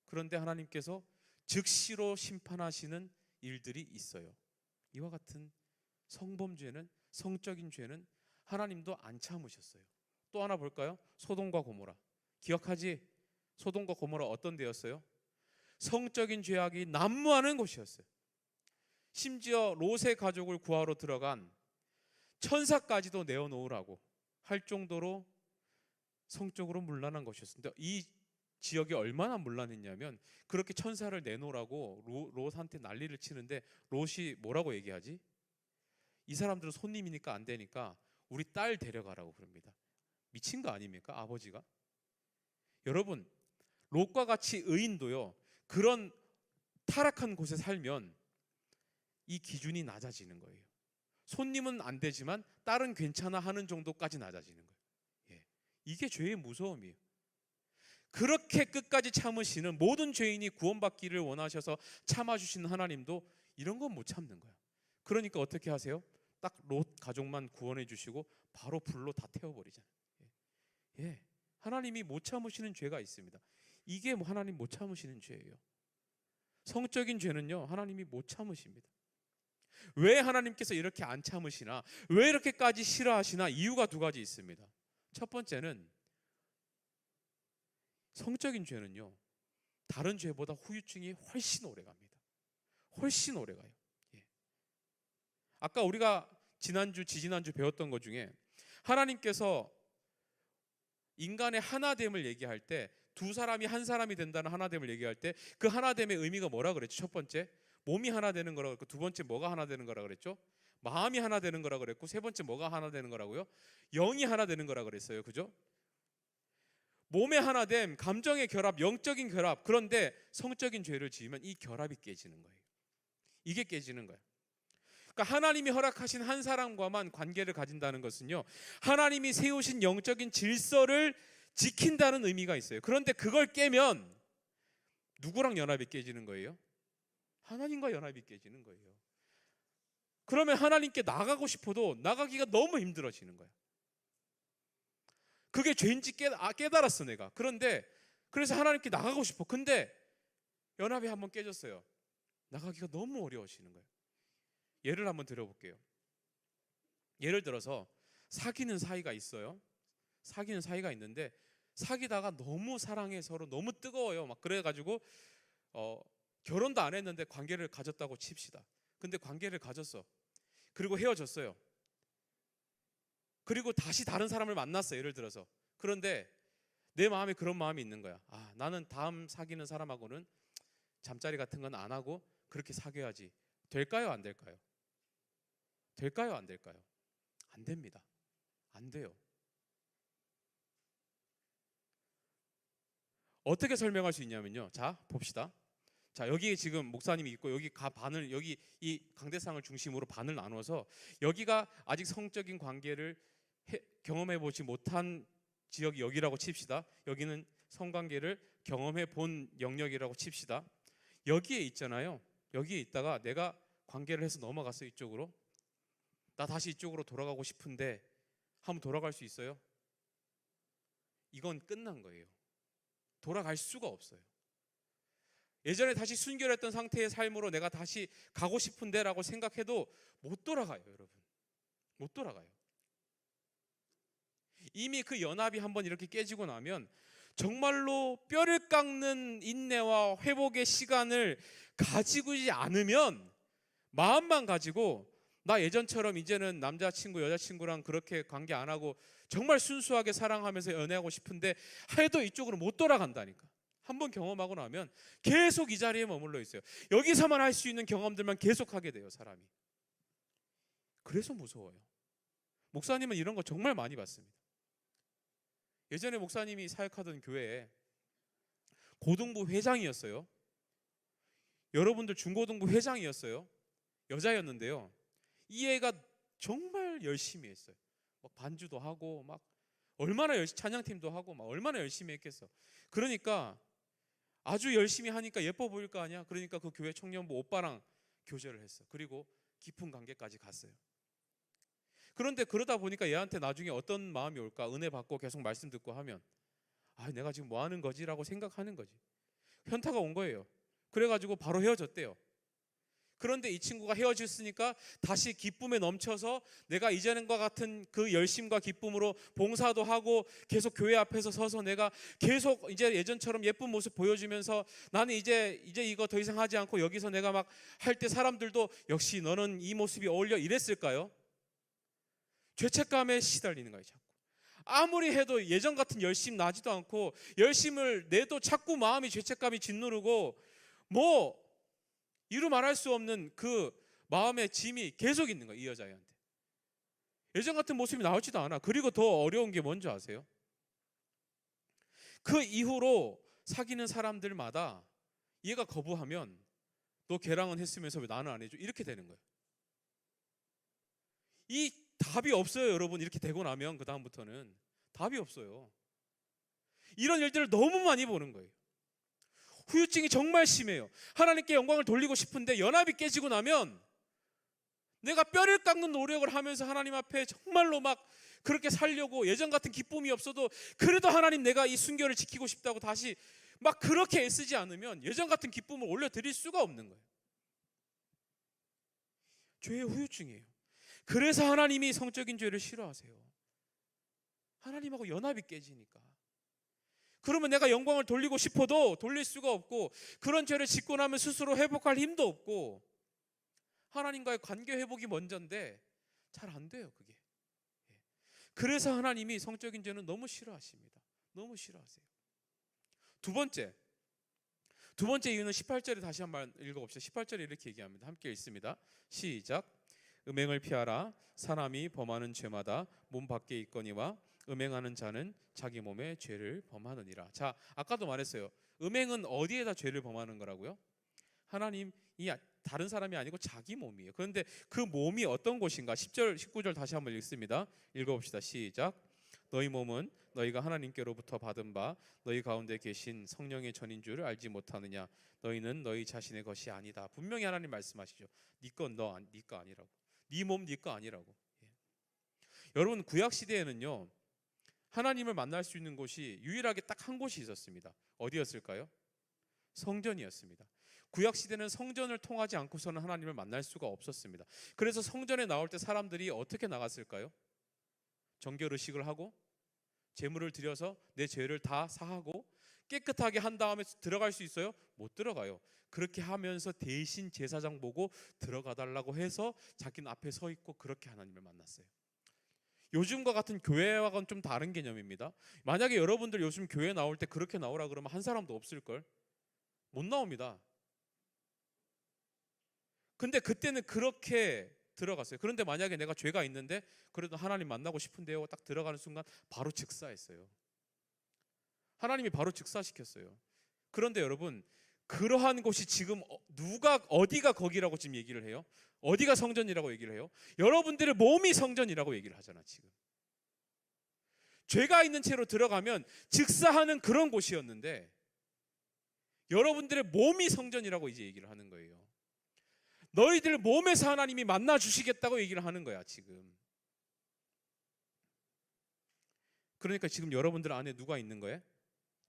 그런데 하나님께서 즉시로 심판하시는 일들이 있어요. 이와 같은 성범죄는, 성적인 죄는 하나님도 안 참으셨어요. 또 하나 볼까요? 소돔과 고모라. 기억하지? 소돔과 고모라 어떤 데였어요? 성적인 죄악이 난무하는 곳이었어요. 심지어 롯의 가족을 구하러 들어간 천사까지도 내어놓으라고 할 정도로 성적으로 문란한 것이었습니다. 이 지역이 얼마나 문란했냐면 그렇게 천사를 내놓으라고 롯한테 난리를 치는데 롯이 뭐라고 얘기하지? 이 사람들은 손님이니까 안 되니까 우리 딸 데려가라고 그럽니다. 미친 거 아닙니까? 아버지가. 여러분, 롯과 같이 의인도요, 그런 타락한 곳에 살면 이 기준이 낮아지는 거예요. 손님은 안 되지만 딸은 괜찮아 하는 정도까지 낮아지는 거예요. 예. 이게 죄의 무서움이에요. 그렇게 끝까지 참으시는, 모든 죄인이 구원받기를 원하셔서 참아주시는 하나님도 이런 건 못 참는 거야. 그러니까 어떻게 하세요? 딱 롯 가족만 구원해 주시고 바로 불로 다 태워버리잖아요. 예. 하나님이 못 참으시는 죄가 있습니다. 이게 하나님 못 참으시는 죄예요. 성적인 죄는요, 하나님이 못 참으십니다. 왜 하나님께서 이렇게 안 참으시나, 왜 이렇게까지 싫어하시나, 이유가 두 가지 있습니다. 첫 번째는 성적인 죄는요, 다른 죄보다 후유증이 훨씬 오래 갑니다. 훨씬 오래 가요. 예. 아까 우리가 지지난주 배웠던 것 중에 하나님께서 인간의 하나됨을 얘기할 때, 두 사람이 한 사람이 된다는 하나됨을 얘기할 때 그 하나됨의 의미가 뭐라 그랬죠? 첫 번째, 몸이 하나 되는 거라고 그랬고, 두 번째 뭐가 하나 되는 거라 그랬죠? 마음이 하나 되는 거라 그랬고, 세 번째 뭐가 하나 되는 거라고요? 영이 하나 되는 거라 그랬어요. 그죠? 몸의 하나됨, 감정의 결합, 영적인 결합. 그런데 성적인 죄를 지으면 이 결합이 깨지는 거예요. 이게 깨지는 거예요. 그러니까 하나님이 허락하신 한 사람과만 관계를 가진다는 것은요, 하나님이 세우신 영적인 질서를 지킨다는 의미가 있어요. 그런데 그걸 깨면 누구랑 연합이 깨지는 거예요? 하나님과 연합이 깨지는 거예요. 그러면 하나님께 나가고 싶어도 나가기가 너무 힘들어지는 거야. 그게 죄인지 깨달았어 내가. 그런데 그래서 하나님께 나가고 싶어. 근데 연합이 한번 깨졌어요. 나가기가 너무 어려워지는 거예요. 예를 한번 들어볼게요. 예를 들어서 사귀는 사이가 있어요. 사귀는 사이가 있는데 사귀다가 너무 사랑해, 서로 너무 뜨거워요. 막 그래가지고 결혼도 안 했는데 관계를 가졌다고 칩시다. 근데 관계를 가졌어. 그리고 헤어졌어요. 그리고 다시 다른 사람을 만났어. 예를 들어서. 그런데 내 마음에 그런 마음이 있는 거야. 아, 나는 다음 사귀는 사람하고는 잠자리 같은 건 안 하고 그렇게 사귀어야지. 될까요? 안 될까요? 될까요? 안 될까요? 안 됩니다. 안 돼요. 어떻게 설명할 수 있냐면요. 자, 봅시다. 자, 여기 지금 목사님이 있고 여기 반을, 여기 이 강대상을 중심으로 반을 나눠서 여기가 아직 성적인 관계를 경험해 보지 못한 지역이 여기라고 칩시다. 여기는 성관계를 경험해 본 영역이라고 칩시다. 여기에 있잖아요. 여기에 있다가 내가 관계를 해서 넘어갔어. 이쪽으로. 나 다시 이쪽으로 돌아가고 싶은데 한번 돌아갈 수 있어요? 이건 끝난 거예요. 돌아갈 수가 없어요. 예전에 다시 순결했던 상태의 삶으로 내가 다시 가고 싶은데 라고 생각해도 못 돌아가요. 여러분, 못 돌아가요. 이미 그 연합이 한번 이렇게 깨지고 나면 정말로 뼈를 깎는 인내와 회복의 시간을 가지고지 않으면, 마음만 가지고 나 예전처럼 이제는 남자친구 여자친구랑 그렇게 관계 안 하고 정말 순수하게 사랑하면서 연애하고 싶은데 해도 이쪽으로 못 돌아간다니까. 한번 경험하고 나면 계속 이 자리에 머물러 있어요. 여기서만 할 수 있는 경험들만 계속 하게 돼요, 사람이. 그래서 무서워요. 목사님은 이런 거 정말 많이 봤습니다. 예전에 목사님이 사역하던 교회에 고등부 회장이었어요. 여러분들 중고등부 회장이었어요. 여자였는데요. 이 애가 정말 열심히 했어요. 막 반주도 하고 막 얼마나 열심히, 찬양팀도 하고 막 얼마나 열심히 했겠어. 그러니까 아주 열심히 하니까 예뻐 보일 거 아니야. 그러니까 그 교회 청년부 오빠랑 교제를 했어. 그리고 깊은 관계까지 갔어요. 그런데 그러다 보니까 얘한테 나중에 어떤 마음이 올까? 은혜 받고 계속 말씀 듣고 하면 내가 지금 뭐 하는 거지라고 생각하는 거지. 현타가 온 거예요. 그래가지고 바로 헤어졌대요. 그런데 이 친구가 헤어졌으니까 다시 기쁨에 넘쳐서 내가 이전과 같은 그 열심과 기쁨으로 봉사도 하고 계속 교회 앞에서 서서 내가 계속 이제 예전처럼 예쁜 모습 보여주면서 나는 이제 이거 더 이상 하지 않고 여기서 내가 막 할 때 사람들도 역시 너는 이 모습이 어울려 이랬을까요? 죄책감에 시달리는 거예요. 자꾸 아무리 해도 예전 같은 열심 나지도 않고 열심을 내도 자꾸 마음이 죄책감이 짓누르고 뭐 이루 말할 수 없는 그 마음의 짐이 계속 있는 거예요. 이 여자애한테. 예전 같은 모습이 나오지도 않아. 그리고 더 어려운 게 뭔지 아세요? 그 이후로 사귀는 사람들마다 얘가 거부하면 너 걔랑은 했으면서 왜 나는 안 해줘? 이렇게 되는 거예요. 이 답이 없어요, 여러분. 이렇게 되고 나면 그 다음부터는 답이 없어요. 이런 일들을 너무 많이 보는 거예요. 후유증이 정말 심해요. 하나님께 영광을 돌리고 싶은데 연합이 깨지고 나면 내가 뼈를 깎는 노력을 하면서 하나님 앞에 정말로 막 그렇게 살려고 예전 같은 기쁨이 없어도 그래도 하나님 내가 이 순결을 지키고 싶다고 다시 막 그렇게 애쓰지 않으면 예전 같은 기쁨을 올려드릴 수가 없는 거예요. 죄의 후유증이에요. 그래서 하나님이 성적인 죄를 싫어하세요. 하나님하고 연합이 깨지니까. 그러면 내가 영광을 돌리고 싶어도 돌릴 수가 없고 그런 죄를 짓고 나면 스스로 회복할 힘도 없고 하나님과의 관계 회복이 먼저인데 잘 안 돼요, 그게. 그래서 하나님이 성적인 죄는 너무 싫어하십니다. 너무 싫어하세요. 두 번째 이유는 18절에 다시 한번 읽어봅시다. 18절에 이렇게 얘기합니다. 함께 읽습니다. 시작. 음행을 피하라. 사람이 범하는 죄마다 몸 밖에 있거니와 음행하는 자는 자기 몸에 죄를 범하느니라. 자, 아까도 말했어요. 음행은 어디에다 죄를 범하는 거라고요? 하나님이 다른 사람이 아니고 자기 몸이에요. 그런데 그 몸이 어떤 곳인가? 10절, 19절 다시 한번 읽습니다. 읽어봅시다. 시작. 너희 몸은 너희가 하나님께로부터 받은 바 너희 가운데 계신 성령의 전인 줄을 알지 못하느냐? 너희는 너희 자신의 것이 아니다. 분명히 하나님 말씀하시죠. 네 건 네 거 아니라고. 네 몸 네 거 아니라고. 여러분, 구약 시대에는요, 하나님을 만날 수 있는 곳이 유일하게 딱 한 곳이 있었습니다. 어디였을까요? 성전이었습니다. 구약 시대는 성전을 통하지 않고서는 하나님을 만날 수가 없었습니다. 그래서 성전에 나올 때 사람들이 어떻게 나갔을까요? 정결의식을 하고 제물을 드려서 내 죄를 다 사하고 깨끗하게 한 다음에 들어갈 수 있어요? 못 들어가요. 그렇게 하면서 대신 제사장 보고 들어가 달라고 해서 자기는 앞에 서 있고 그렇게 하나님을 만났어요. 요즘과 같은 교회와는 좀 다른 개념입니다. 만약에 여러분들 요즘 교회 나올 때 그렇게 나오라 그러면 한 사람도 없을걸? 못 나옵니다. 근데 그때는 그렇게 들어갔어요. 그런데 만약에 내가 죄가 있는데 그래도 하나님 만나고 싶은데요, 딱 들어가는 순간 바로 즉사했어요. 하나님이 바로 즉사시켰어요. 그런데 여러분, 그러한 곳이 지금 어디가 거기라고 지금 얘기를 해요? 어디가 성전이라고 얘기를 해요? 여러분들의 몸이 성전이라고 얘기를 하잖아. 지금 죄가 있는 채로 들어가면 즉사하는 그런 곳이었는데 여러분들의 몸이 성전이라고 이제 얘기를 하는 거예요. 너희들 몸에서 하나님이 만나 주시겠다고 얘기를 하는 거야 지금. 그러니까 지금 여러분들 안에 누가 있는 거예요?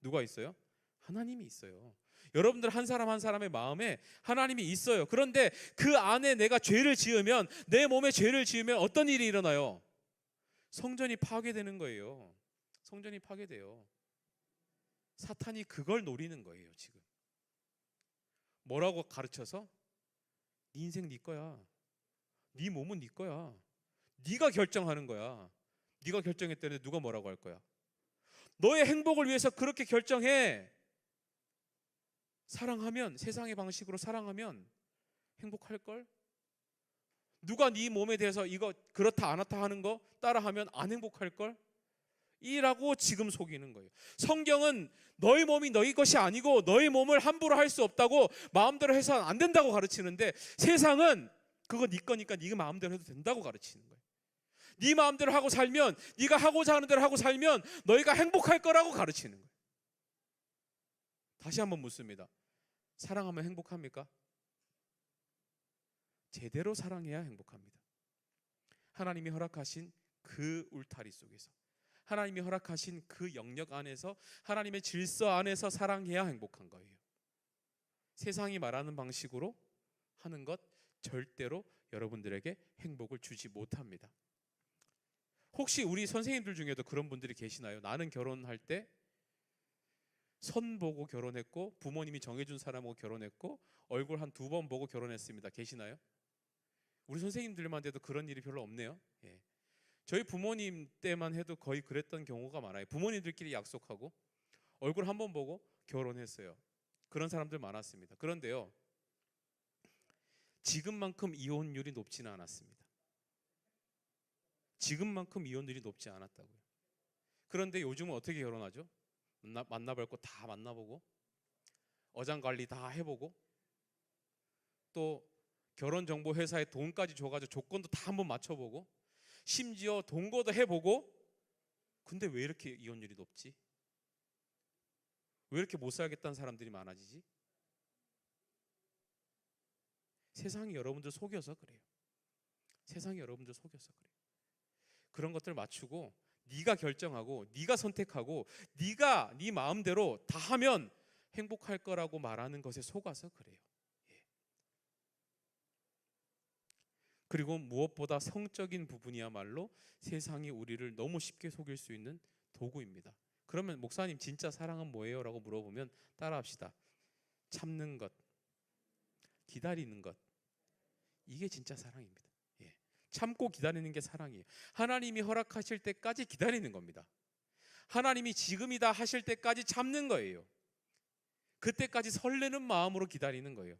누가 있어요? 하나님이 있어요. 여러분들 한 사람 한 사람의 마음에 하나님이 있어요. 그런데 그 안에 내가 죄를 지으면, 내 몸에 죄를 지으면 어떤 일이 일어나요? 성전이 파괴되는 거예요. 성전이 파괴돼요. 사탄이 그걸 노리는 거예요, 지금. 뭐라고 가르쳐서? 네 인생 네 거야. 네 몸은 네 거야. 네가 결정하는 거야. 네가 결정했다는데 누가 뭐라고 할 거야? 너의 행복을 위해서 그렇게 결정해. 사랑하면, 세상의 방식으로 사랑하면 행복할걸? 누가 네 몸에 대해서 이거 그렇다 안았다 하는 거 따라하면 안 행복할걸? 이라고 지금 속이는 거예요. 성경은 너희 몸이 너희 것이 아니고 너희 몸을 함부로 할 수 없다고, 마음대로 해서 안 된다고 가르치는데, 세상은 그거 네 거니까 네가 마음대로 해도 된다고 가르치는 거예요. 네 마음대로 하고 살면, 네가 하고자 하는 대로 하고 살면 너희가 행복할 거라고 가르치는 거예요. 다시 한번 묻습니다. 사랑하면 행복합니까? 제대로 사랑해야 행복합니다. 하나님이 허락하신 그 울타리 속에서, 하나님이 허락하신 그 영역 안에서, 하나님의 질서 안에서 사랑해야 행복한 거예요. 세상이 말하는 방식으로 하는 것 절대로 여러분들에게 행복을 주지 못합니다. 혹시 우리 선생님들 중에도 그런 분들이 계시나요? 나는 결혼할 때 선 보고 결혼했고, 부모님이 정해준 사람하고 결혼했고, 얼굴 한 2번 보고 결혼했습니다. 계시나요? 우리 선생님들만 해도 그런 일이 별로 없네요. 예. 저희 부모님 때만 해도 거의 그랬던 경우가 많아요. 부모님들끼리 약속하고 얼굴 한 번 보고 결혼했어요. 그런 사람들 많았습니다. 그런데요, 지금만큼 이혼율이 높지는 않았습니다. 지금만큼 이혼율이 높지 않았다고요. 그런데 요즘은 어떻게 결혼하죠? 만나볼 거 다 만나보고, 어장관리 다 해보고, 또 결혼정보회사에 돈까지 줘가지고 조건도 다 한번 맞춰보고, 심지어 동거도 해보고. 근데 왜 이렇게 이혼율이 높지? 왜 이렇게 못 살겠다는 사람들이 많아지지? 세상이 여러분들 속여서 그래요. 세상이 여러분들 속여서 그래요. 그런 것들 맞추고 네가 결정하고 네가 선택하고 네가 네 마음대로 다 하면 행복할 거라고 말하는 것에 속아서 그래요. 예. 그리고 무엇보다 성적인 부분이야말로 세상이 우리를 너무 쉽게 속일 수 있는 도구입니다. 그러면 목사님 진짜 사랑은 뭐예요? 라고 물어보면 따라합시다. 참는 것, 기다리는 것, 이게 진짜 사랑입니다. 예. 참고 기다리는 게 사랑이에요. 하나님이 허락하실 때까지 기다리는 겁니다. 하나님이 지금이다 하실 때까지 참는 거예요. 그때까지 설레는 마음으로 기다리는 거예요.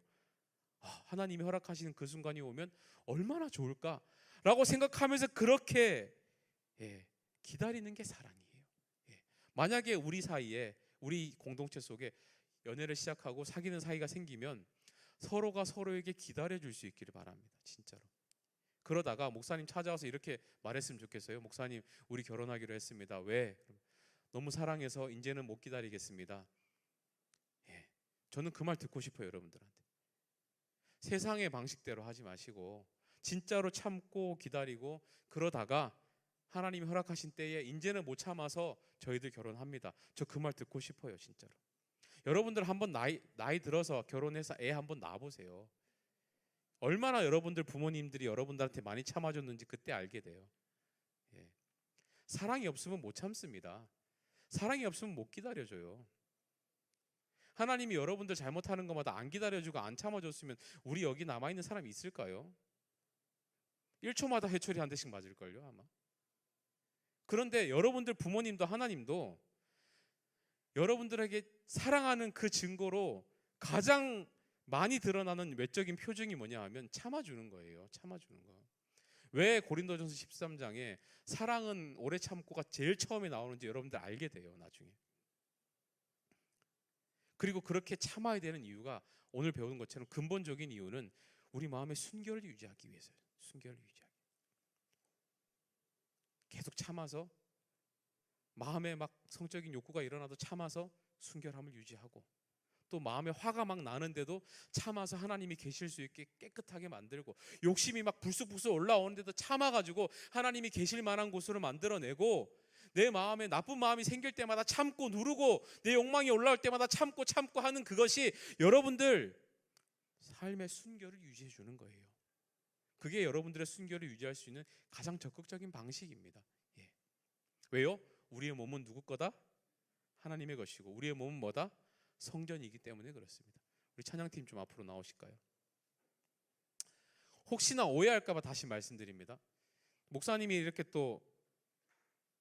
하나님이 허락하시는 그 순간이 오면 얼마나 좋을까라고 생각하면서 그렇게 기다리는 게 사랑이에요. 만약에 우리 사이에, 우리 공동체 속에 연애를 시작하고 사귀는 사이가 생기면 서로가 서로에게 기다려줄 수 있기를 바랍니다. 진짜로. 그러다가 목사님 찾아와서 이렇게 말했으면 좋겠어요. 목사님, 우리 결혼하기로 했습니다. 왜? 너무 사랑해서 이제는 못 기다리겠습니다. 저는 그 말 듣고 싶어요, 여러분들한테. 세상의 방식대로 하지 마시고 진짜로 참고 기다리고, 그러다가 하나님이 허락하신 때에 이제는 못 참아서 저희들 결혼합니다. 저 그 말 듣고 싶어요, 진짜로. 여러분들 한번 나이 들어서 결혼해서 애 한번 낳아보세요. 얼마나 여러분들 부모님들이 여러분들한테 많이 참아줬는지 그때 알게 돼요. 사랑이 없으면 못 참습니다. 사랑이 없으면 못 기다려줘요. 하나님이 여러분들 잘못하는 것마다 안 기다려주고 안 참아줬으면 우리 여기 남아있는 사람이 있을까요? 1초마다 해초리 한 대씩 맞을걸요, 아마. 그런데 여러분들 부모님도 하나님도 여러분들에게 사랑하는 그 증거로 가장 많이 드러나는 외적인 표징이 뭐냐 하면 참아주는 거예요. 참아주는 거. 왜 고린도전서 13장에 사랑은 오래 참고가 제일 처음에 나오는지 여러분들 알게 돼요, 나중에. 그리고 그렇게 참아야 되는 이유가, 오늘 배운 것처럼 근본적인 이유는 우리 마음의 순결을 유지하기 위해서예요. 순결을 유지하기. 계속 참아서, 마음에 막 성적인 욕구가 일어나도 참아서 순결함을 유지하고, 또 마음에 화가 막 나는데도 참아서 하나님이 계실 수 있게 깨끗하게 만들고, 욕심이 막 불쑥불쑥 올라오는데도 참아가지고 하나님이 계실 만한 곳으로 만들어내고, 내 마음에 나쁜 마음이 생길 때마다 참고 누르고, 내 욕망이 올라올 때마다 참고 하는 그것이 여러분들 삶의 순결을 유지해 주는 거예요. 그게 여러분들의 순결을 유지할 수 있는 가장 적극적인 방식입니다. 예. 왜요? 우리의 몸은 누구 거다? 하나님의 것이고 우리의 몸은 뭐다? 성전이기 때문에 그렇습니다. 우리 찬양팀 좀 앞으로 나오실까요? 혹시나 오해할까 봐 다시 말씀드립니다. 목사님이 이렇게 또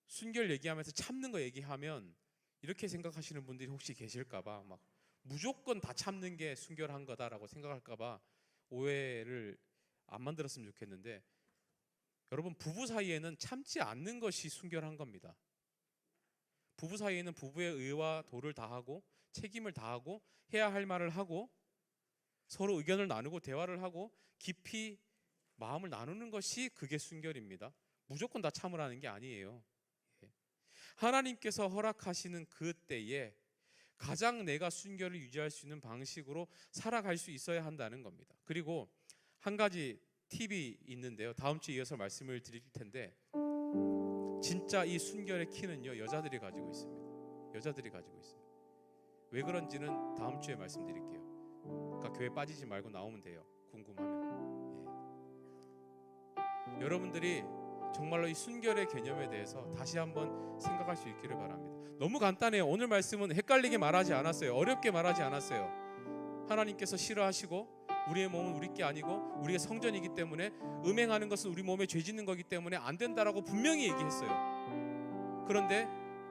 순결 얘기하면서 참는 거 얘기하면 이렇게 생각하시는 분들이 혹시 계실까 봐 막 무조건 다 참는 게 순결한 거다라고 생각할까 봐 오해를 안 만들었으면 좋겠는데, 여러분 부부 사이에는 참지 않는 것이 순결한 겁니다. 부부 사이에는 부부의 의와 도를 다하고 책임을 다하고 해야 할 말을 하고 서로 의견을 나누고 대화를 하고 깊이 마음을 나누는 것이 그게 순결입니다. 무조건 다 참으라는 게 아니에요. 하나님께서 허락하시는 그 때에 가장 내가 순결을 유지할 수 있는 방식으로 살아갈 수 있어야 한다는 겁니다. 그리고 한 가지 팁이 있는데요, 다음 주에 이어서 말씀을 드릴 텐데, 진짜 이 순결의 키는요 여자들이 가지고 있습니다. 여자들이 가지고 있어요. 왜 그런지는 다음 주에 말씀드릴게요. 그러니까 교회 빠지지 말고 나오면 돼요, 궁금하면. 여러분들이 정말로 이 순결의 개념에 대해서 다시 한번 생각할 수 있기를 바랍니다. 너무 간단해요. 오늘 말씀은 헷갈리게 말하지 않았어요. 어렵게 말하지 않았어요. 하나님께서 싫어하시고 우리의 몸은 우리 게 아니고 우리의 성전이기 때문에 음행하는 것은 우리 몸에 죄 짓는 거기 때문에 안 된다라고 분명히 얘기했어요. 그런데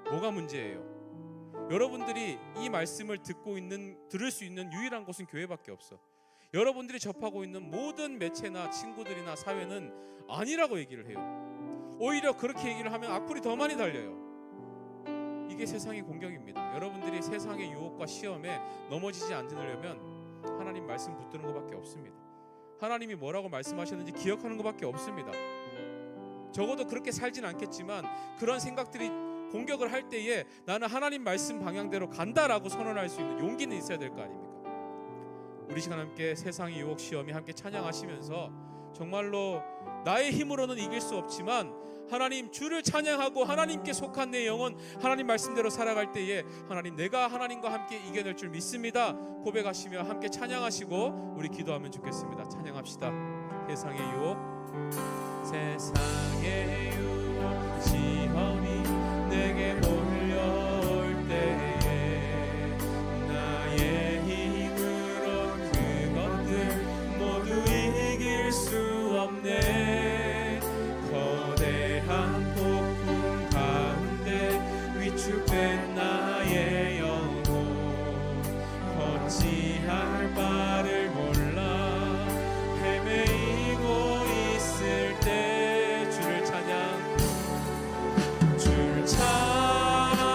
뭐가 문제예요? 여러분들이 이 말씀을 들을 수 있는 유일한 곳은 교회밖에 없어. 여러분들이 접하고 있는 모든 매체나 친구들이나 사회는 아니라고 얘기를 해요. 오히려 그렇게 얘기를 하면 악플이 더 많이 달려요. 이게 세상의 공격입니다. 여러분들이 세상의 유혹과 시험에 넘어지지 않으려면 하나님 말씀 붙드는 것밖에 없습니다. 하나님이 뭐라고 말씀하셨는지 기억하는 것밖에 없습니다. 적어도 그렇게 살진 않겠지만 그런 생각들이 공격을 할 때에 나는 하나님 말씀 방향대로 간다라고 선언할 수 있는 용기는 있어야 될 거 아닙니까? 우리 시간 함께 세상의 유혹 시험이 함께 찬양하시면서 정말로 나의 힘으로는 이길 수 없지만 하나님 주를 찬양하고 하나님께 속한 내 영혼 하나님 말씀대로 살아갈 때에 하나님 내가 하나님과 함께 이겨낼 줄 믿습니다 고백하시며 함께 찬양하시고 우리 기도하면 좋겠습니다. 찬양합시다. 세상의 유혹, 세상의 유혹 시험이 내게 몰려올 때에 나의 힘으로 그것들 모두 이길 수 없네. 거대한 폭풍 가운데 위축된 나의 영혼 어찌할 바를 몰라 헤매이고 있을 때 주를 찬양, 주를 찬양,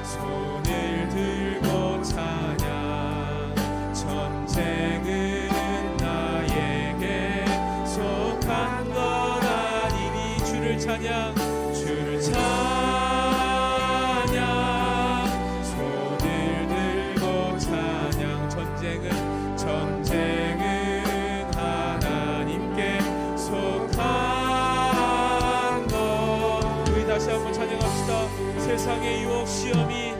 손을 들고 찬양. 전쟁은 나에게 속한 것 아니니 주를 찬양, 주를 찬양, 손을 들고 찬양. 전쟁은 하나님께 속한 것. 우리 다시 한번 찬양합시다. 세상의 유혹 시험이,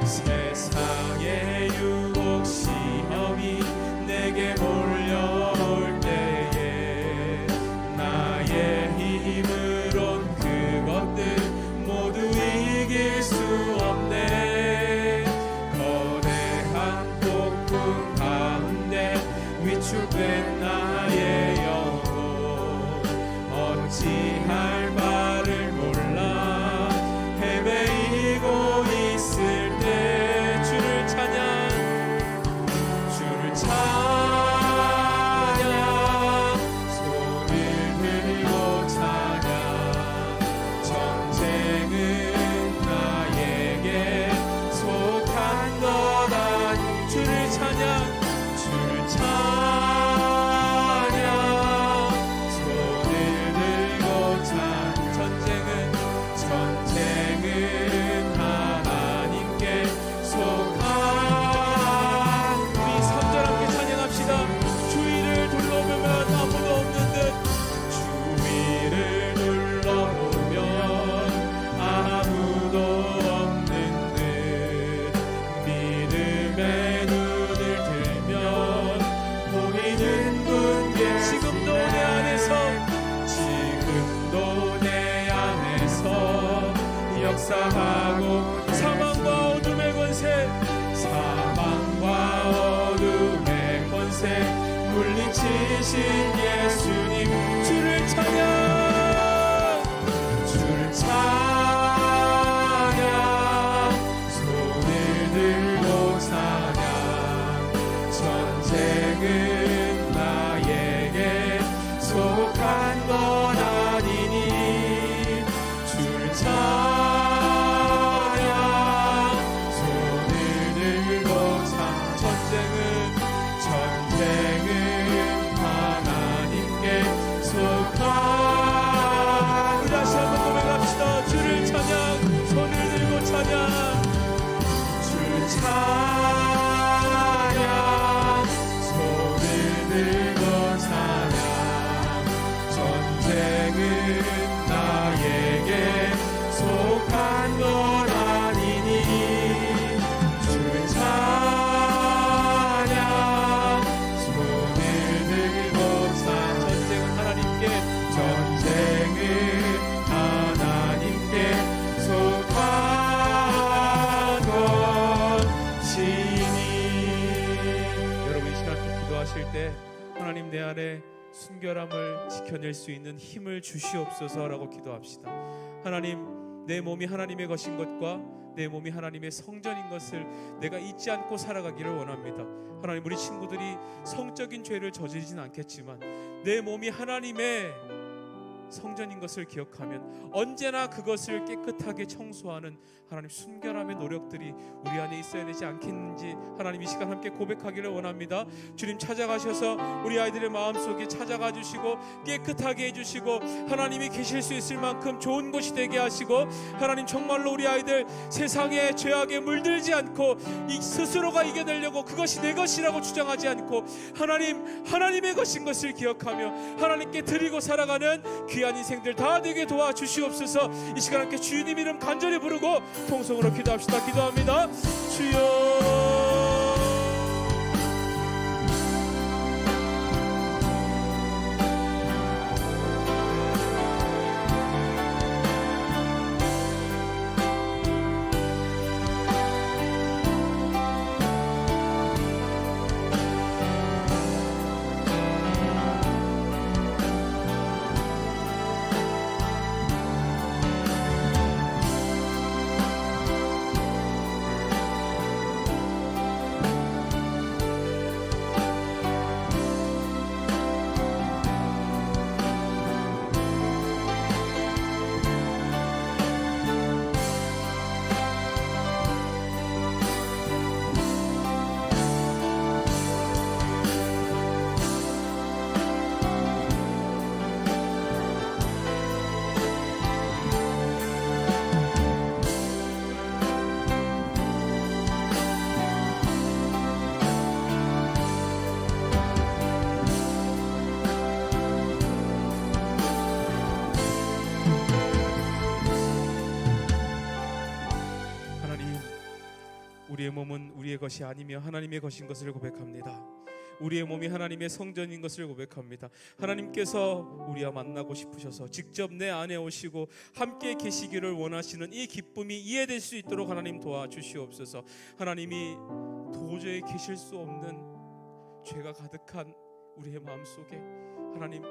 세상의 유혹 시험이 내게 몰려올 때에 나의 힘으론 그것들 모두 이길 수 없네. 거대한 폭풍 가운데 위축된 나의 영혼 어찌할 바를 몰라 헤매이고 있을 때 주를 되신 예수님 주를 찬양 주를 찬양 손을 들고 찬양 전쟁은 나에게 속한 건 아니니 주를 찬양 손을 들고 전쟁은 하나님께 속한 우리 다시 한번 고백합시다. 주를 찬양 손을 들고 찬양 주를 찬양 손을 들고 찬양 전쟁은 나에게 속한 건 아니니 주를 찬양 손을 들고 전쟁은 하나님께 속한 것이니. 여러분 이 시간 기도하실 때 하나님 내 안에 순결함을 지켜낼 수 있는 힘을 주시옵소서라고 기도합시다. 하나님 내 몸이 하나님의 것인 것과 내 몸이 하나님의 성전인 것을 내가 잊지 않고 살아가기를 원합니다. 하나님 우리 친구들이 성적인 죄를 저지르진 않겠지만 내 몸이 하나님의 성전인 것을 기억하면 언제나 그것을 깨끗하게 청소하는 하나님 순결함의 노력들이 우리 안에 있어야 되지 않겠는지 하나님 이 시간 함께 고백하기를 원합니다. 주님 찾아가셔서 우리 아이들의 마음속에 찾아가 주시고 깨끗하게 해주시고 하나님이 계실 수 있을 만큼 좋은 곳이 되게 하시고 하나님 정말로 우리 아이들 세상의 죄악에 물들지 않고 스스로가 이겨내려고 그것이 내 것이라고 주장하지 않고 하나님의 것인 것을 기억하며 하나님께 드리고 살아가는 귀한 인생들 다 되게 도와주시옵소서. 이 시간 함께 주님 이름 간절히 부르고 통성으로 기도합시다. 기도합니다. 주여 우리의 몸은 우리의 것이 아니며 하나님의 것인 것을 고백합니다. 우리의 몸이 하나님의 성전인 것을 고백합니다. 하나님께서 우리와 만나고 싶으셔서 직접 내 안에 오시고 함께 계시기를 원하시는 이 기쁨이 이해될 수 있도록 하나님 도와주시옵소서. 하나님이 도저히 계실 수 없는 죄가 가득한 우리의 마음속에 하나님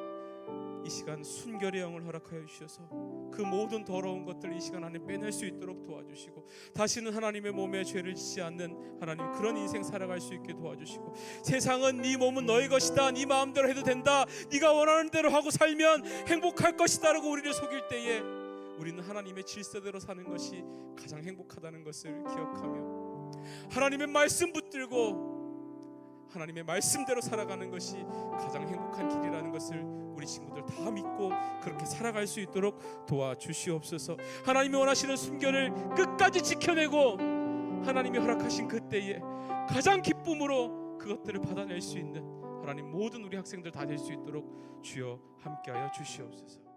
이 시간 순결의 영을 허락하여 주셔서 그 모든 더러운 것들을 이 시간 안에 빼낼 수 있도록 도와주시고 다시는 하나님의 몸에 죄를 짓지 않는 하나님 그런 인생 살아갈 수 있게 도와주시고 세상은 네 몸은 너의 것이다, 네 마음대로 해도 된다, 네가 원하는 대로 하고 살면 행복할 것이다 라고 우리를 속일 때에 우리는 하나님의 질서대로 사는 것이 가장 행복하다는 것을 기억하며 하나님의 말씀 붙들고 하나님의 말씀대로 살아가는 것이 가장 행복한 길이라는 것을 우리 친구들 다 믿고 그렇게 살아갈 수 있도록 도와주시옵소서. 하나님이 원하시는 순결을 끝까지 지켜내고 하나님이 허락하신 그때에 가장 기쁨으로 그것들을 받아낼 수 있는 하나님 모든 우리 학생들 다 될 수 있도록 주여 함께하여 주시옵소서.